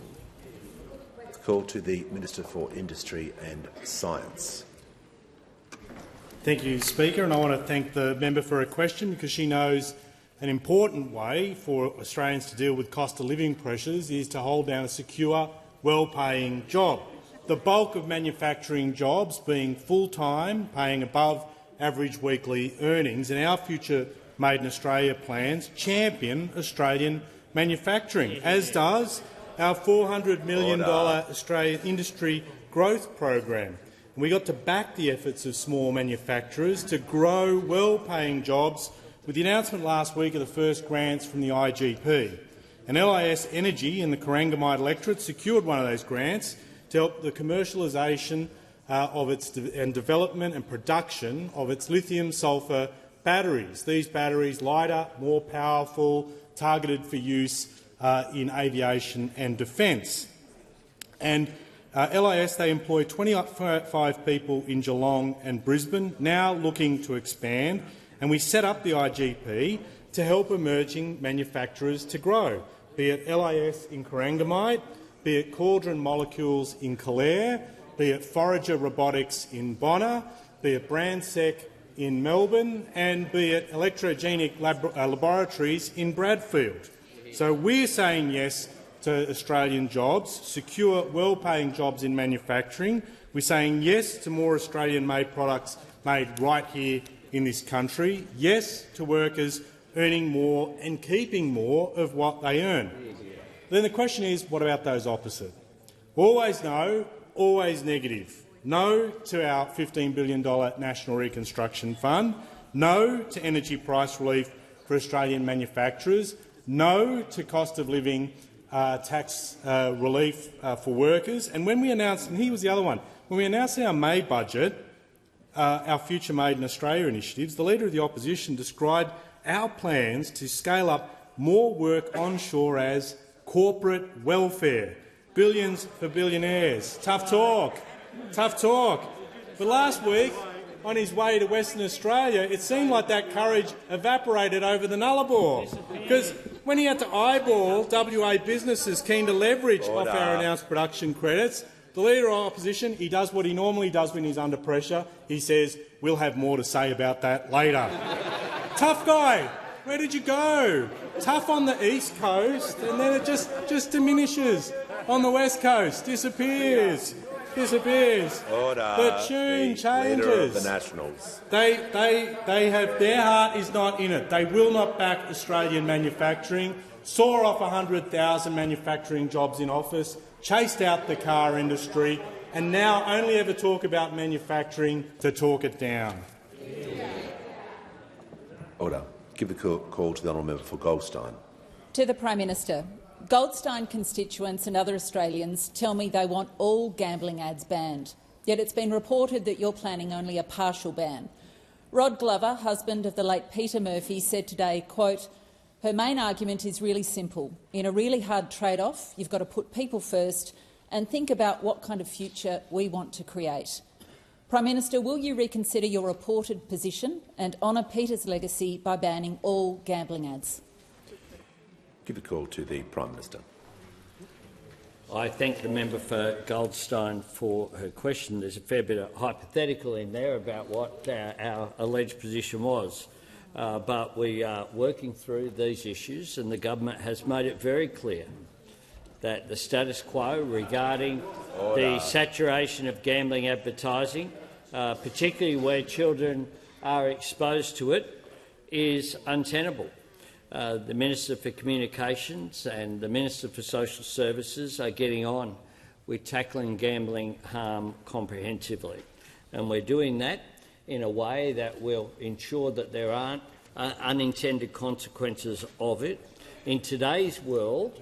Call to the Minister for Industry and Science. Thank you, Speaker, and I want to thank the member for her question, because she knows an important way for Australians to deal with cost of living pressures is to hold down a secure, well-paying job. The bulk of manufacturing jobs being full-time, paying above average weekly earnings, and our Future Made in Australia plans champion Australian manufacturing, as does our $400 million Australian industry growth program. We got to back the efforts of small manufacturers to grow well-paying jobs with the announcement last week of the first grants from the IGP. And LIS Energy in the Corangamite electorate secured one of those grants to help the commercialisation and development and production of its lithium-sulphur batteries. These batteries lighter, more powerful, targeted for use in aviation and defence. And LIS, they employ 25 people in Geelong and Brisbane, now looking to expand, and we set up the IGP to help emerging manufacturers to grow, be it LIS in Corangamite, be it Cauldron Molecules in Calare, be it Forager Robotics in Bonner, be it Brandsec in Melbourne, and be it Electrogenic Laboratories in Bradfield. So we're saying yes to Australian jobs, secure, well-paying jobs in manufacturing. We're saying yes to more Australian-made products made right here in this country, yes to workers earning more and keeping more of what they earn. Then the question is, what about those opposite? Always no, always negative. No to our $15 billion National Reconstruction Fund, no to energy price relief for Australian manufacturers, no to cost of living tax relief for workers. And when we announced, and here was the other one, when we announced our May budget, our Future Made in Australia initiatives, the Leader of the Opposition described our plans to scale up more work onshore as corporate welfare. Billions for billionaires. Tough talk. Tough talk. But last week, on his way to Western Australia, it seemed like that courage evaporated over the Nullarbor, because when he had to eyeball WA businesses keen to leverage off our announced production credits, the Leader of Opposition, he does what he normally does when he's under pressure. He says, we'll have more to say about that later. Tough guy, where did you go? Tough on the East Coast, and then it just diminishes. On the West Coast, disappears. Order. The tune changes. Leader of the Nationals. They have, their heart is not in it. They will not back Australian manufacturing. Saw off 100,000 manufacturing jobs in office, chased out the car industry, and now only ever talk about manufacturing to talk it down. Order. Give the call to the honourable member for Goldstein. To the Prime Minister. Goldstein constituents and other Australians tell me they want all gambling ads banned, yet it's been reported that you're planning only a partial ban. Rod Glover, husband of the late Peter Murphy, said today, quote, "Her main argument is really simple. In a really hard trade-off, you've got to put people first and think about what kind of future we want to create." Prime Minister, will you reconsider your reported position and honour Peter's legacy by banning all gambling ads? Give the call to the Prime Minister. I thank the member for Goldstein for her question. There's a fair bit of hypothetical in there about what our alleged position was. But we are working through these issues, and the government has made it very clear that the status quo regarding the saturation of gambling advertising, particularly where children are exposed to it, is untenable. The Minister for Communications and the Minister for Social Services are getting on with tackling gambling harm comprehensively, and we're doing that in a way that will ensure that there aren't unintended consequences of it. In today's world,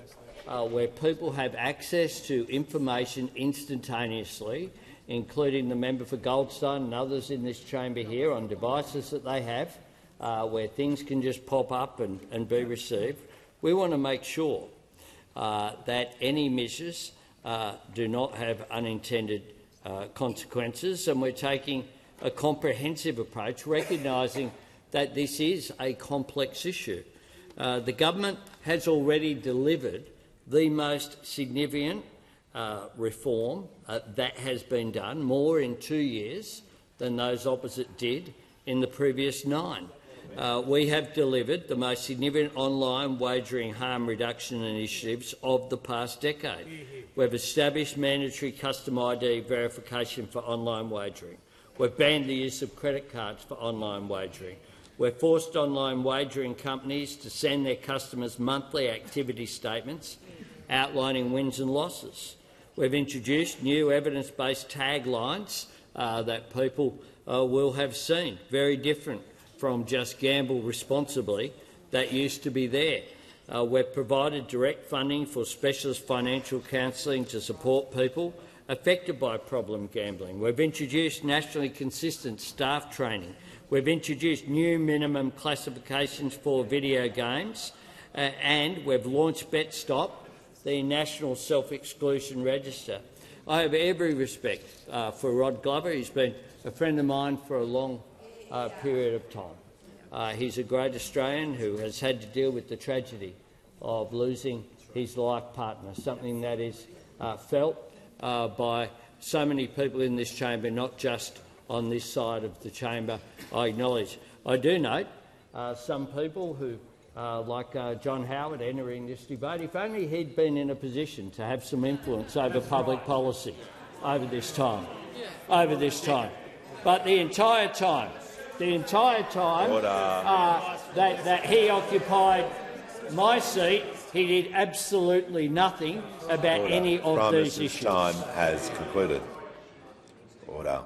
where people have access to information instantaneously, including the member for Goldstein and others in this chamber here, on devices that they have, where things can just pop up and be received, we want to make sure that any measures do not have unintended consequences, and we're taking a comprehensive approach, recognising that this is a complex issue. The government has already delivered the most significant reform that has been done, more in 2 years than those opposite did in the previous 9. We have delivered the most significant online wagering harm reduction initiatives of the past decade. We've established mandatory custom ID verification for online wagering. We've banned the use of credit cards for online wagering. We've forced online wagering companies to send their customers monthly activity statements outlining wins and losses. We've introduced new evidence-based taglines that people will have seen, very different from just gamble responsibly that used to be there. We've provided direct funding for specialist financial counselling to support people affected by problem gambling. We've introduced nationally consistent staff training. We've introduced new minimum classifications for video games, and we've launched BetStop, the National Self-Exclusion Register. I have every respect for Rod Glover. He's been a friend of mine for a long period of time. He's a great Australian who has had to deal with the tragedy of losing his life partner, something that is felt by so many people in this chamber, not just on this side of the chamber, I acknowledge. I do note some people who, like John Howard, entering this debate, if only he'd been in a position to have some influence over public policy over this time. But the entire time that he occupied my seat, he did absolutely nothing about any of these issues. Time has concluded. Order.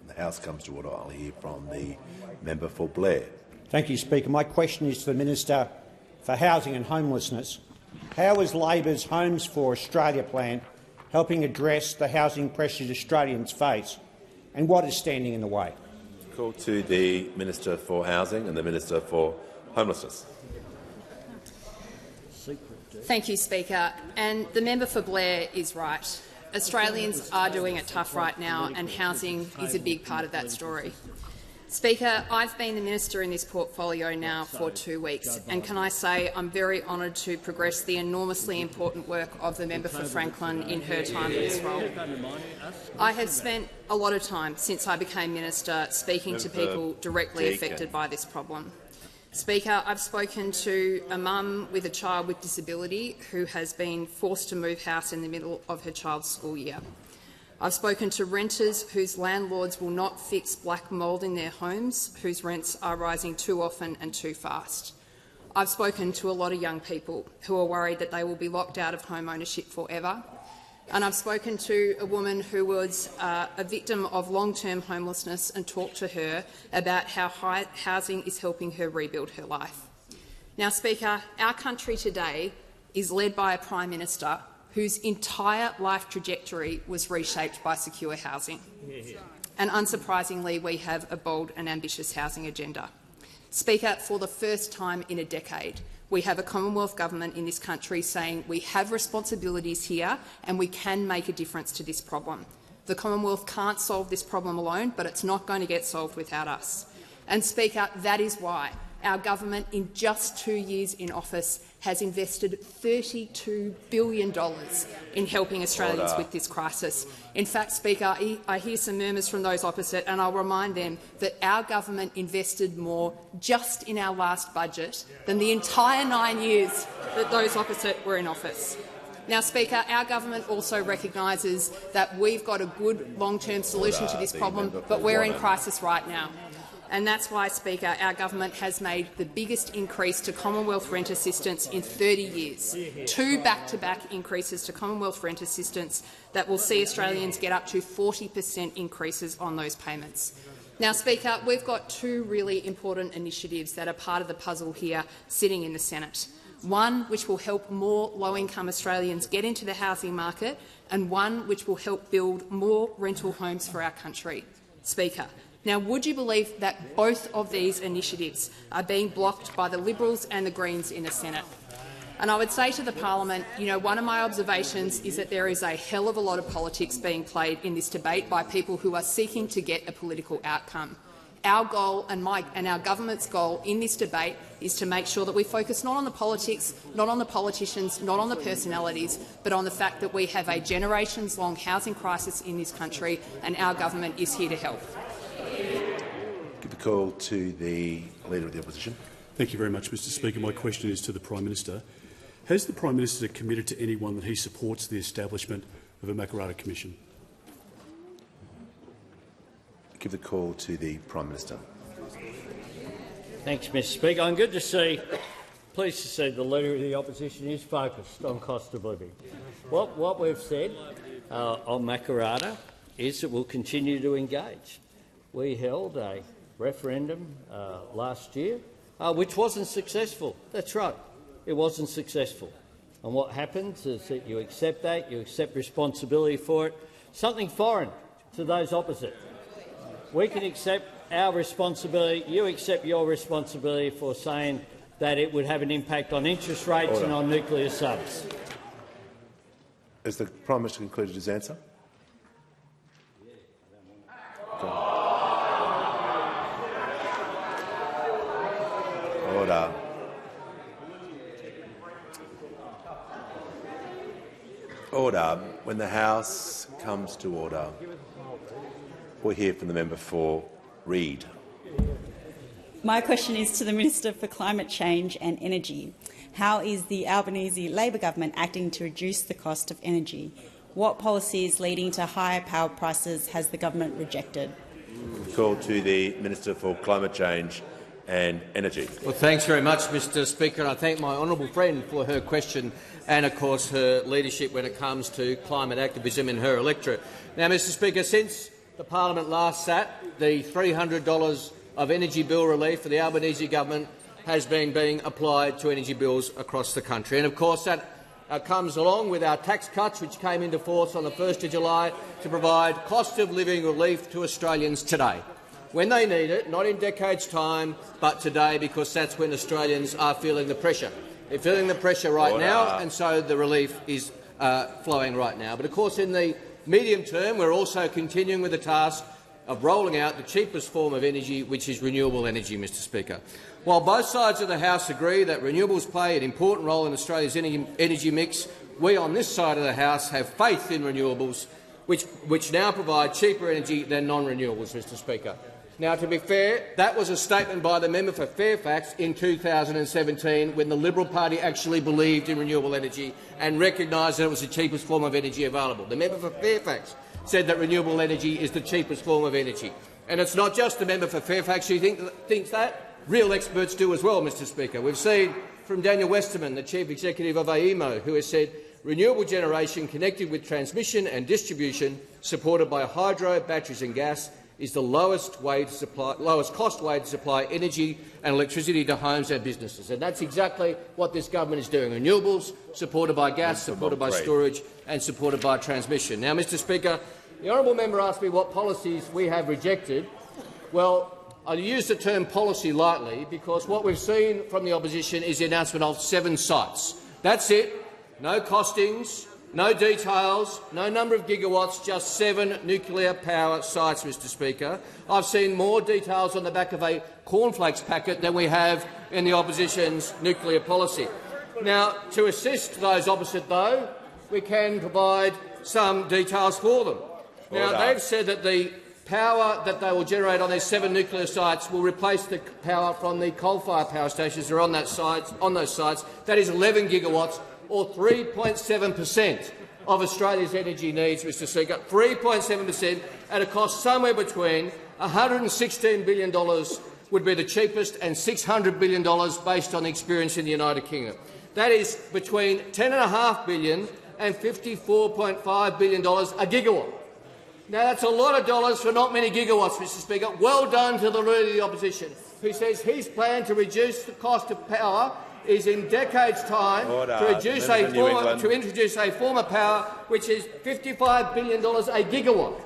The House comes to order. I'll hear from the member for Blair. Thank you, Speaker. My question is to the Minister for Housing and Homelessness. How is Labor's Homes for Australia plan helping address the housing pressures Australians face, and what is standing in the way? Call to the Minister for Housing and the Minister for Homelessness. Thank you, Speaker. And the member for Blair is right. Australians are doing it tough right now, and housing is a big part of that story. Speaker, I've been the minister in this portfolio now for 2 weeks, and can I say I'm very honoured to progress the enormously important work of the member for Franklin in her time in this role. I have spent a lot of time since I became minister speaking to people directly affected by this problem. Speaker, I've spoken to a mum with a child with disability who has been forced to move house in the middle of her child's school year. I've spoken to renters whose landlords will not fix black mould in their homes, whose rents are rising too often and too fast. I've spoken to a lot of young people who are worried that they will be locked out of home ownership forever. And I've spoken to a woman who was a victim of long-term homelessness and talked to her about how housing is helping her rebuild her life. Now, Speaker, our country today is led by a Prime Minister whose entire life trajectory was reshaped by secure housing. And unsurprisingly, we have a bold and ambitious housing agenda. Speaker, for the first time in a decade, we have a Commonwealth government in this country saying we have responsibilities here and we can make a difference to this problem. The Commonwealth can't solve this problem alone, but it's not going to get solved without us. And, Speaker, that is why our government, in just 2 years in office, has invested $32 billion in helping Australians with this crisis. In fact, Speaker, I hear some murmurs from those opposite, and I'll remind them that our government invested more just in our last budget than the entire 9 years that those opposite were in office. Now, Speaker, our government also recognises that we've got a good long-term solution to this problem, but we're in crisis right now. And that's why, Speaker, our government has made the biggest increase to Commonwealth rent assistance in 30 years, 2 back-to-back increases to Commonwealth rent assistance that will see Australians get up to 40% increases on those payments. Now, Speaker, we've got 2 really important initiatives that are part of the puzzle here sitting in the Senate. One which will help more low-income Australians get into the housing market, and one which will help build more rental homes for our country. Speaker, now, would you believe that both of these initiatives are being blocked by the Liberals and the Greens in the Senate? And I would say to the parliament, one of my observations is that there is a hell of a lot of politics being played in this debate by people who are seeking to get a political outcome. Our goal and our government's goal in this debate is to make sure that we focus not on the politics, not on the politicians, not on the personalities, but on the fact that we have a generations-long housing crisis in this country, and our government is here to help. Give the call to the Leader of the Opposition. Thank you very much, Mr Speaker. My question is to the Prime Minister. Has the Prime Minister committed to anyone that he supports the establishment of a Makarrata Commission? Give the call to the Prime Minister. Thanks, Mr Speaker. I'm pleased to see the Leader of the Opposition is focused on cost of living. What we've said on Makarrata is that we'll continue to engage. We held a referendum last year which wasn't successful. That's right, it wasn't successful. And what happens is that you accept that, you accept responsibility for it, something foreign to those opposite. We can accept our responsibility, you accept your responsibility for saying that it would have an impact on interest rates and on nuclear subs. Has the Prime Minister concluded his answer? Order. Order. When the House comes to order, we'll hear from the member for Reid. My question is to the Minister for Climate Change and Energy. How is the Albanese Labor government acting to reduce the cost of energy? What policies leading to higher power prices has the government rejected? Call to the Minister for Climate Change and Energy. Well, thanks very much, Mr Speaker, and I thank my honourable friend for her question and, of course, her leadership when it comes to climate activism in her electorate. Now, Mr Speaker, since the parliament last sat, the $300 of energy bill relief for the Albanese government has been being applied to energy bills across the country. And, of course, that comes along with our tax cuts, which came into force on the 1st of July to provide cost-of-living relief to Australians today, when they need it, not in decades' time, but today, because that's when Australians are feeling the pressure. They're feeling the pressure right now, and so the relief is flowing right now. But, of course, in the medium term, we're also continuing with the task of rolling out the cheapest form of energy, which is renewable energy, Mr Speaker. While both sides of the House agree that renewables play an important role in Australia's energy mix, we on this side of the House have faith in renewables, which now provide cheaper energy than non-renewables, Mr Speaker. Now, to be fair, that was a statement by the member for Fairfax in 2017, when the Liberal Party actually believed in renewable energy and recognised that it was the cheapest form of energy available. The member for Fairfax said that renewable energy is the cheapest form of energy. And it's not just the member for Fairfax who thinks that. Real experts do as well, Mr Speaker. We've seen from Daniel Westerman, the Chief Executive of AEMO, who has said renewable generation connected with transmission and distribution, supported by hydro, batteries and gas, is the lowest cost way to supply energy and electricity to homes and businesses. And that's exactly what this government is doing. Renewables, supported by gas, supported by storage and supported by transmission. Now, Mr Speaker, the honourable member asked me what policies we have rejected. Well, I use the term policy lightly because what we've seen from the opposition is the announcement of 7 sites. That's it. No costings, no details, no number of gigawatts, just 7 nuclear power sites, Mr Speaker. I've seen more details on the back of a cornflakes packet than we have in the opposition's nuclear policy. Now, to assist those opposite, though, we can provide some details for them. Now, they've said that the power that they will generate on these 7 nuclear sites will replace the power from the coal-fired power stations that are on those sites. That is 11 gigawatts, or 3.7% of Australia's energy needs, Mr Speaker. 3.7% at a cost somewhere between $116 billion would be the cheapest and $600 billion based on the experience in the United Kingdom. That is between $10.5 billion and $54.5 billion a gigawatt. Now, that's a lot of dollars for not many gigawatts, Mr Speaker. Well done to the Leader of the Opposition, who says his plan to reduce the cost of power is in decades' time to introduce a form of power which is $55 billion a gigawatt.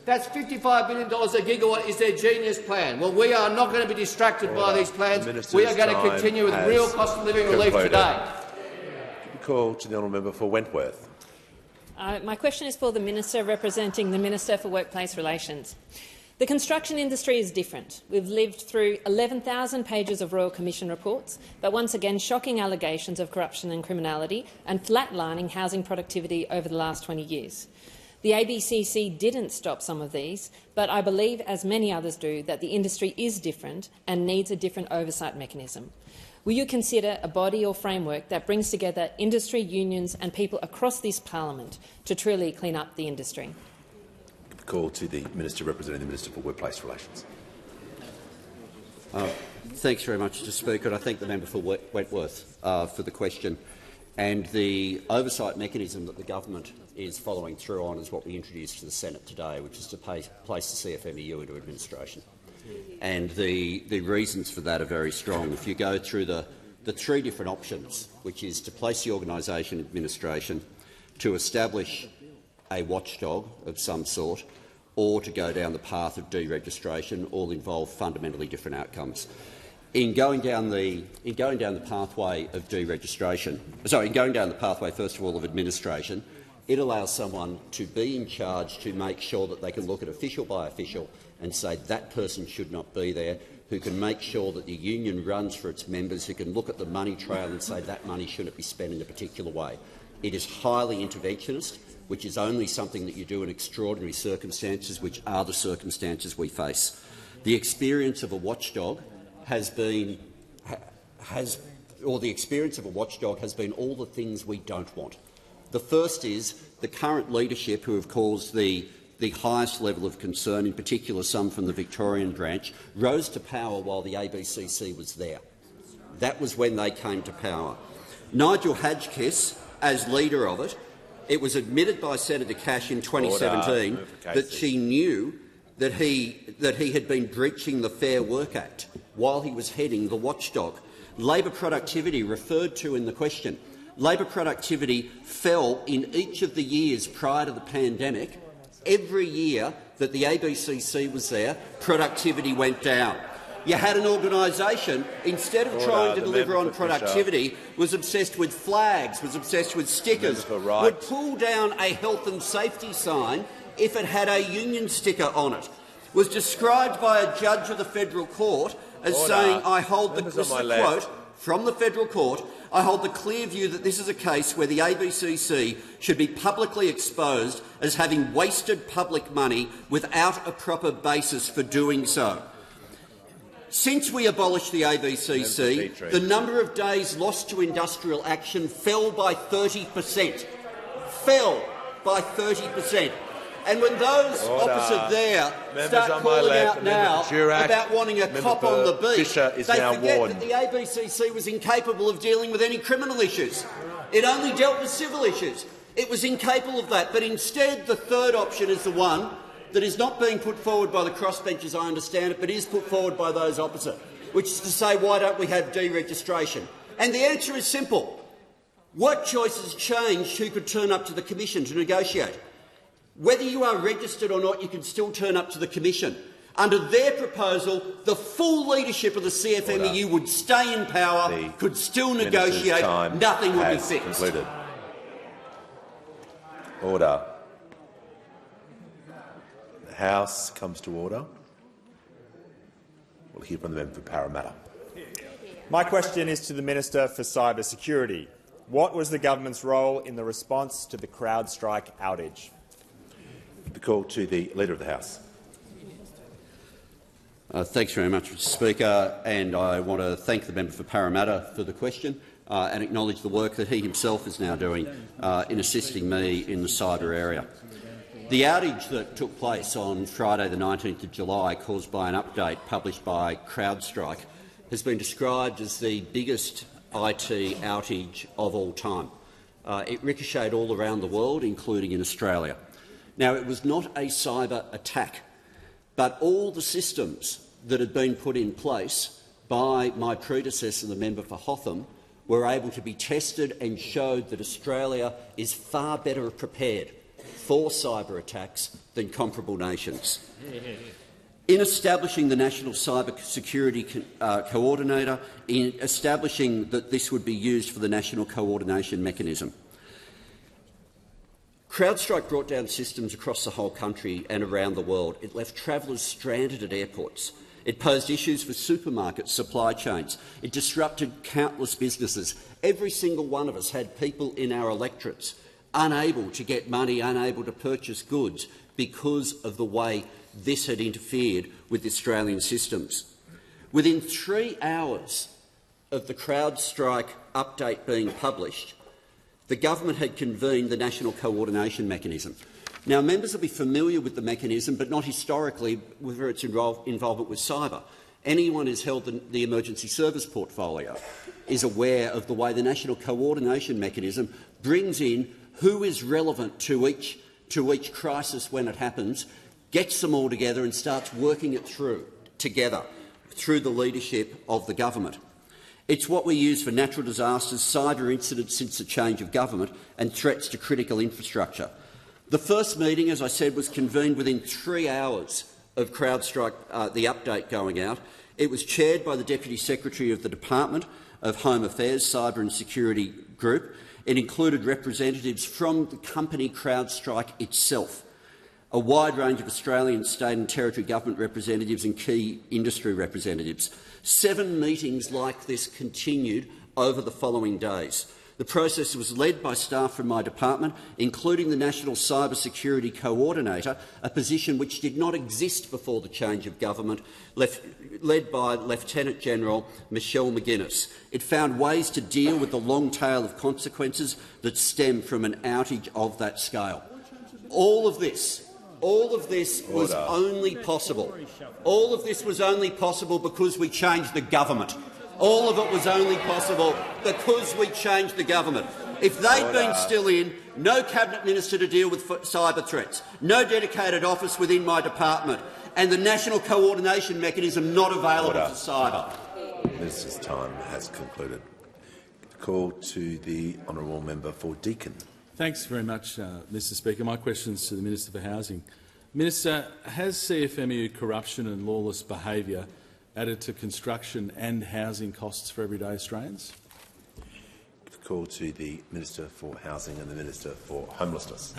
That's $55 billion a gigawatt is their genius plan. Well, we are not going to be distracted by these plans. We are going to continue with real cost of living relief today. call to the honourable member for Wentworth. My question is for the Minister representing the Minister for Workplace Relations. The construction industry is different. We've lived through 11,000 pages of Royal Commission reports, but once again shocking allegations of corruption and criminality and flatlining housing productivity over the last 20 years. The ABCC didn't stop some of these, but I believe, as many others do, that the industry is different and needs a different oversight mechanism. Will you consider a body or framework that brings together industry, unions and people across this parliament to truly clean up the industry? Call to the Minister representing the Minister for Workplace Relations. Thanks very much, Mr Speaker. And I thank the member for Wentworth for the question. And the oversight mechanism that the government is following through on is what we introduced to the Senate today, which is to place the CFMEU into administration. And the reasons for that are very strong. If you go through the three different options, which is to place the organisation in administration, to establish a watchdog of some sort, or to go down the path of deregistration, all involve fundamentally different outcomes. In going down the pathway of deregistration, in going down the pathway first of all of administration, it allows someone to be in charge to make sure that they can look at official by official and say that person should not be there, who can make sure that the union runs for its members, who can look at the money trail and say that money shouldn't be spent in a particular way. It is highly interventionist, which is only something that you do in extraordinary circumstances, which are the circumstances we face. The experience of a watchdog has been all the things we don't want. The first is the current leadership, who have caused the highest level of concern, in particular some from the Victorian branch, rose to power while the ABCC was there. That was when they came to power. Nigel Hadgkiss, as leader of it, it was admitted by Senator Cash in 2017 that she knew that he had been breaching the Fair Work Act while he was heading the watchdog. Labor productivity referred to in the question. Labor productivity fell in each of the years prior to the pandemic. Every year that the ABCC was there, productivity went down. You had an organisation, instead of trying to deliver on productivity, was obsessed with flags, was obsessed with stickers, would pull down a health and safety sign if it had a union sticker on it, was described by a judge of the federal court as saying, I hold the quote from the federal court, I hold the clear view that this is a case where the ABCC should be publicly exposed as having wasted public money without a proper basis for doing so. Since we abolished the ABCC, the number of days lost to industrial action fell by 30%. Fell by 30%. And when those opposite there start calling out now about wanting a cop on the beat, they forget that the ABCC was incapable of dealing with any criminal issues. It only dealt with civil issues. It was incapable of that. But instead, the third option is the one that is not being put forward by the crossbenchers, I understand it, but is put forward by those opposite, which is to say, why don't we have deregistration? And the answer is simple. What choices changed who could turn up to the Commission to negotiate? Whether you are registered or not, you can still turn up to the Commission. Under their proposal, the full leadership of the CFMEU would stay in power, could still negotiate, nothing would be fixed. Concluded. Order. The House comes to order. We'll hear from the member for Parramatta. My question is to the Minister for Cyber Security. What was the government's role in the response to the CrowdStrike outage? The call to the Leader of the House. Thanks very much, Mr Speaker, and I want to thank the member for Parramatta for the question and acknowledge the work that he himself is now doing in assisting me in the cyber area. The outage that took place on Friday the 19th of July, caused by an update published by CrowdStrike, has been described as the biggest IT outage of all time. It ricocheted all around the world, including in Australia. Now, it was not a cyber attack, but all the systems that had been put in place by my predecessor, the member for Hotham, were able to be tested and showed that Australia is far better prepared for cyber attacks than comparable nations. in establishing the National Cyber Security Coordinator, in establishing that this would be used for the National Coordination Mechanism. CrowdStrike brought down systems across the whole country and around the world. It left travellers stranded at airports. It posed issues for supermarket supply chains. It disrupted countless businesses. Every single one of us had people in our electorates unable to get money, unable to purchase goods because of the way this had interfered with Australian systems. Within 3 hours of the CrowdStrike update being published, the government had convened the National Coordination Mechanism. Now, members will be familiar with the mechanism, but not historically with its involvement with cyber. Anyone who's held the emergency service portfolio is aware of the way the National Coordination Mechanism brings in who is relevant to each crisis when it happens, gets them all together and starts working it through together through the leadership of the government. It's what we use for natural disasters, cyber incidents since the change of government, and threats to critical infrastructure. The first meeting, as I said, was convened within 3 hours of CrowdStrike, the update going out. It was chaired by the Deputy Secretary of the Department of Home Affairs Cyber and Security Group. It included representatives from the company CrowdStrike itself, a wide range of Australian, state and territory government representatives and key industry representatives. 7 meetings like this continued over the following days. The process was led by staff from my department, including the National Cyber Security Coordinator, a position which did not exist before the change of government, led by Lieutenant General Michelle McGuinness. It found ways to deal with the long tail of consequences that stem from an outage of that scale. All of this was only possible. All of this was only possible because we changed the government. All of it was only possible because we changed the government. If they'd been still in, no cabinet minister to deal with cyber threats, no dedicated office within my department, and the National Coordination Mechanism not available for cyber. The minister's time has concluded. Call to the honourable member for Deakin. Thanks very much, Mr Speaker. My question is to the Minister for Housing. Minister, has CFMEU corruption and lawless behaviour added to construction and housing costs for everyday Australians? Call to the Minister for Housing and the Minister for Homelessness.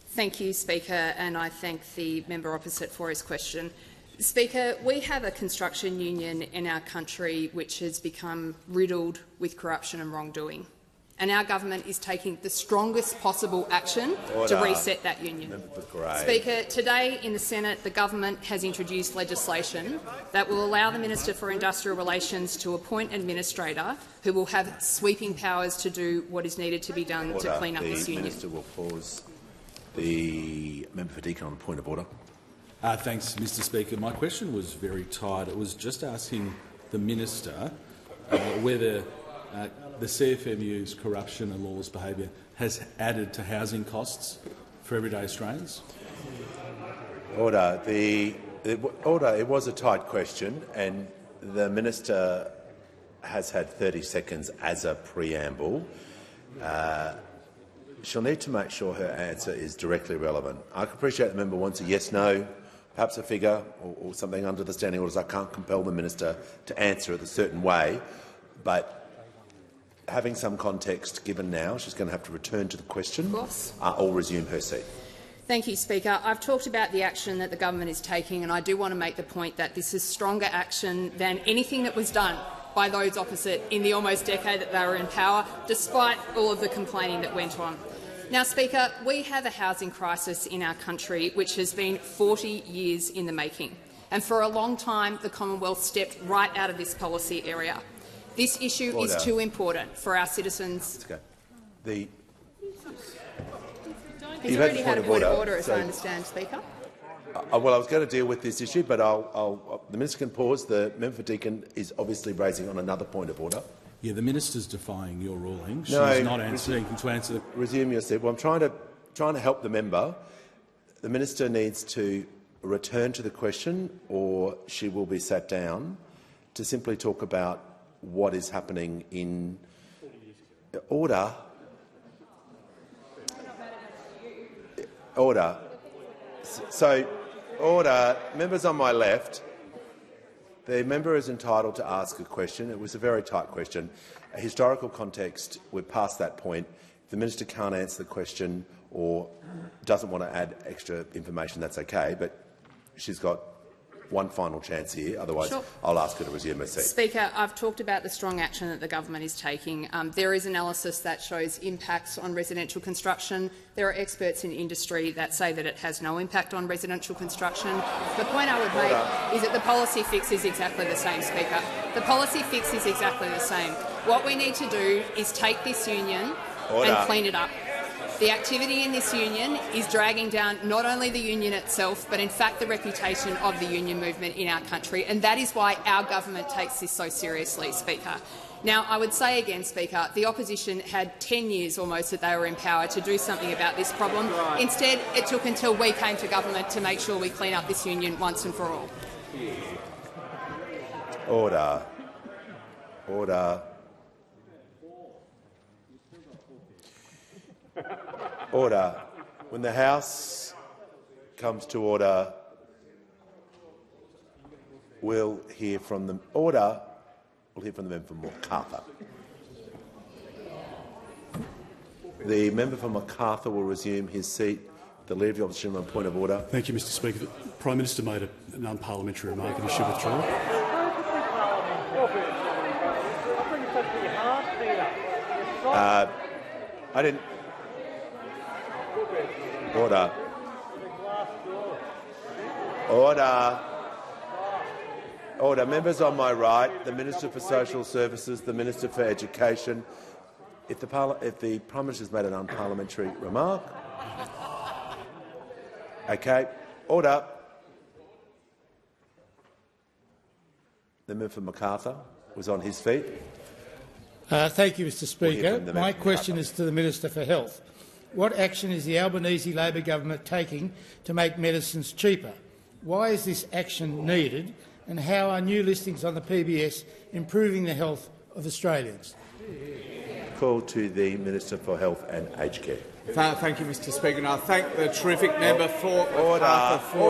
Thank you, Speaker, and I thank the member opposite for his question. Speaker, we have a construction union in our country which has become riddled with corruption and wrongdoing, and our government is taking the strongest possible action to reset that union. Speaker, today in the Senate, the government has introduced legislation that will allow the Minister for Industrial Relations to appoint an administrator who will have sweeping powers to do what is needed to be done to clean up this union. The Minister will pause. The member for Deakin on a point of order. Thanks, Mr Speaker. My question was very tight. It was just asking the Minister whether the CFMEU's corruption and lawless behaviour has added to housing costs for everyday Australians. Order. It was a tight question, and the minister has had 30 seconds as a preamble. She'll need to make sure her answer is directly relevant. I appreciate the member wants a yes, no, perhaps a figure or something under the standing orders. I can't compel the minister to answer it a certain way, but having some context given now, she's going to have to return to the question or resume her seat. Thank you, Speaker. I've talked about the action that the government is taking, and I do want to make the point that this is stronger action than anything that was done by those opposite in the almost decade that they were in power, despite all of the complaining that went on. Now, Speaker, we have a housing crisis in our country which has been 40 years in the making, and for a long time the Commonwealth stepped right out of this policy area. This issue is too important for our citizens. He's already had a point of order, as I understand, Speaker. Well, I was going to deal with this issue, but the minister can pause. The member for Deakin is obviously raising on another point of order. Yeah, the minister's defying your ruling. She's not answering to answer. Resume your seat. Well, I'm trying to help the member. The minister needs to return to the question, or she will be sat down to simply talk about what is happening in order. Order. So Order. Members on my left. The member is entitled to ask a question. It was a very tight question. A historical context, we're past that point. If the minister can't answer the question or doesn't want to add extra information, that's okay, but she's got one final chance here. Otherwise, Sure. I'll ask her to resume her seat. Speaker, I've talked about the strong action that the government is taking. There is analysis that shows impacts on residential construction. There are experts in industry that say that it has no impact on residential construction. The point I would make is that the policy fix is exactly the same, Speaker. The policy fix is exactly the same. What we need to do is take this union and clean it up. The activity in this union is dragging down not only the union itself, but in fact the reputation of the union movement in our country, and that is why our government takes this so seriously, Speaker. Now, I would say again, Speaker, the opposition had 10 years almost that they were in power to do something about this problem. Instead, it took until we came to government to make sure we clean up this union once and for all. Order. Order. Order. When the House comes to order, we'll hear from the order. We'll hear from the member for Macarthur. The member for Macarthur will resume his seat. The Leader of the Opposition on point of order. Thank you, Mr Speaker. The Prime Minister made an unparliamentary remark and he should withdraw. I didn't. Order. Order. Order. Members on my right, the Minister for Social Services, the Minister for Education. If the Prime Minister has made an unparliamentary remark, okay. Order. The member for Macarthur was on his feet. Thank you, Mr Speaker. My question is to the Minister for Health. What action is the Albanese Labor government taking to make medicines cheaper? Why is this action needed, and how are new listings on the PBS improving the health of Australians? Call to the Minister for Health and Aged Care. Thank you, Mr Speaker. And I thank the terrific member for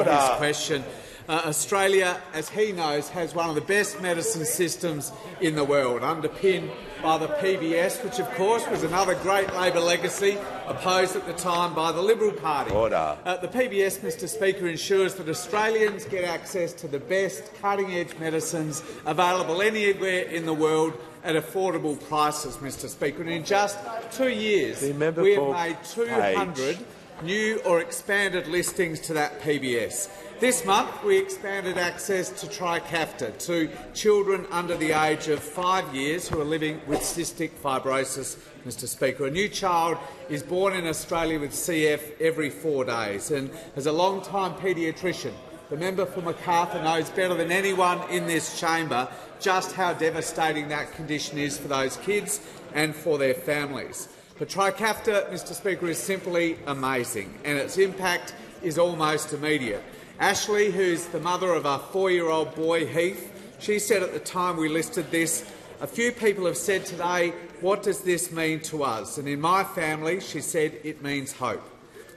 his question. Australia, as he knows, has one of the best medicine systems in the world, underpinned by the PBS, which of course was another great Labor legacy, opposed at the time by the Liberal Party. The PBS, Mr Speaker, ensures that Australians get access to the best cutting-edge medicines available anywhere in the world at affordable prices, Mr Speaker. And in just 2 years, we have made 200 new or expanded listings to that PBS. This month, we expanded access to Trikafta to children under the age of 5 years who are living with cystic fibrosis, Mr Speaker. A new child is born in Australia with CF every 4 days, and as a long-time paediatrician, the member for Macarthur knows better than anyone in this chamber just how devastating that condition is for those kids and for their families. But Trikafta, Mr Speaker, is simply amazing, and its impact is almost immediate. Ashley, who's the mother of a 4-year-old boy, Heath, she said at the time we listed this, "A few people have said today, what does this mean to us? And in my family," she said, "it means hope.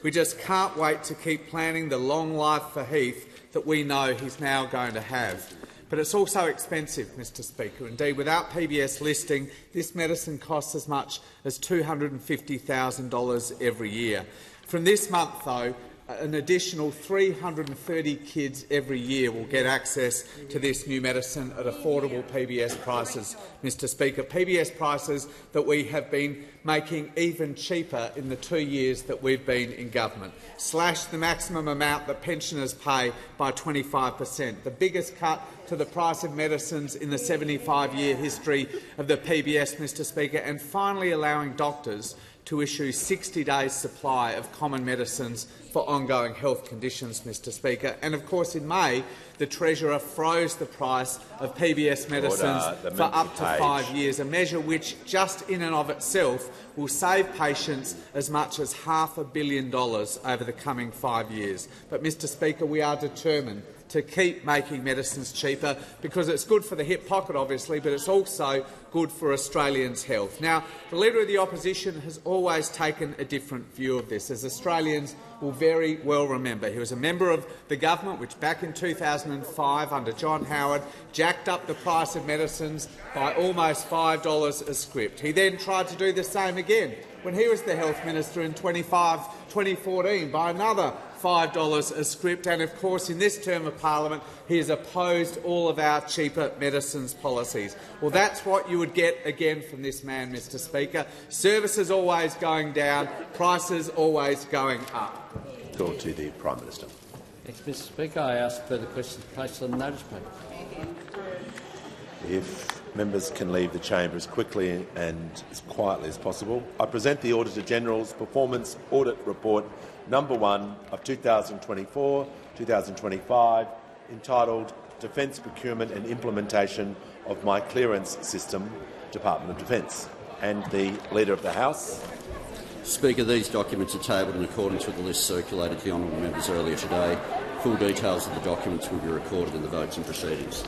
We just can't wait to keep planning the long life for Heath that we know he's now going to have." But it's also expensive, Mr Speaker. Indeed, without PBS listing, this medicine costs as much as $250,000 every year. From this month, though, an additional 330 kids every year will get access to this new medicine at affordable PBS prices, Mr Speaker, PBS prices that we have been making even cheaper in the 2 years that we've been in government. Slash the maximum amount that pensioners pay by 25%, the biggest cut to the price of medicines in the 75-year history of the PBS, Mr Speaker, and finally allowing doctors to issue 60 days' supply of common medicines for ongoing health conditions, Mr Speaker. And of course, in May, the Treasurer froze the price of PBS medicines for up to 5 years, a measure which, just in and of itself, will save patients as much as $500 million over the coming 5 years. But, Mr Speaker, we are determined to keep making medicines cheaper, because it's good for the hip pocket, obviously, but it's also good for Australians' health. Now, the Leader of the Opposition has always taken a different view of this, as Australians will very well remember. He was a member of the government which, back in 2005, under John Howard, jacked up the price of medicines by almost $5 a script. He then tried to do the same again when he was the Health Minister in 2014 by another $5 a script, and of course in this term of parliament he has opposed all of our cheaper medicines policies. Well, that's what you would get again from this man, Mr Speaker. Services always going down, prices always going up. Call to the Prime Minister. Thanks, Mr Speaker. I ask further questions placed on the notice paper. If members can leave the chamber as quickly and as quietly as possible, I present the Auditor-General's Performance Audit Report number 1 of 2024-2025, entitled Defence Procurement and Implementation of My Clearance System, Department of Defence. And the Leader of the House. Speaker, these documents are tabled in accordance with the list circulated to the honourable members earlier today. Full details of the documents will be recorded in the votes and proceedings.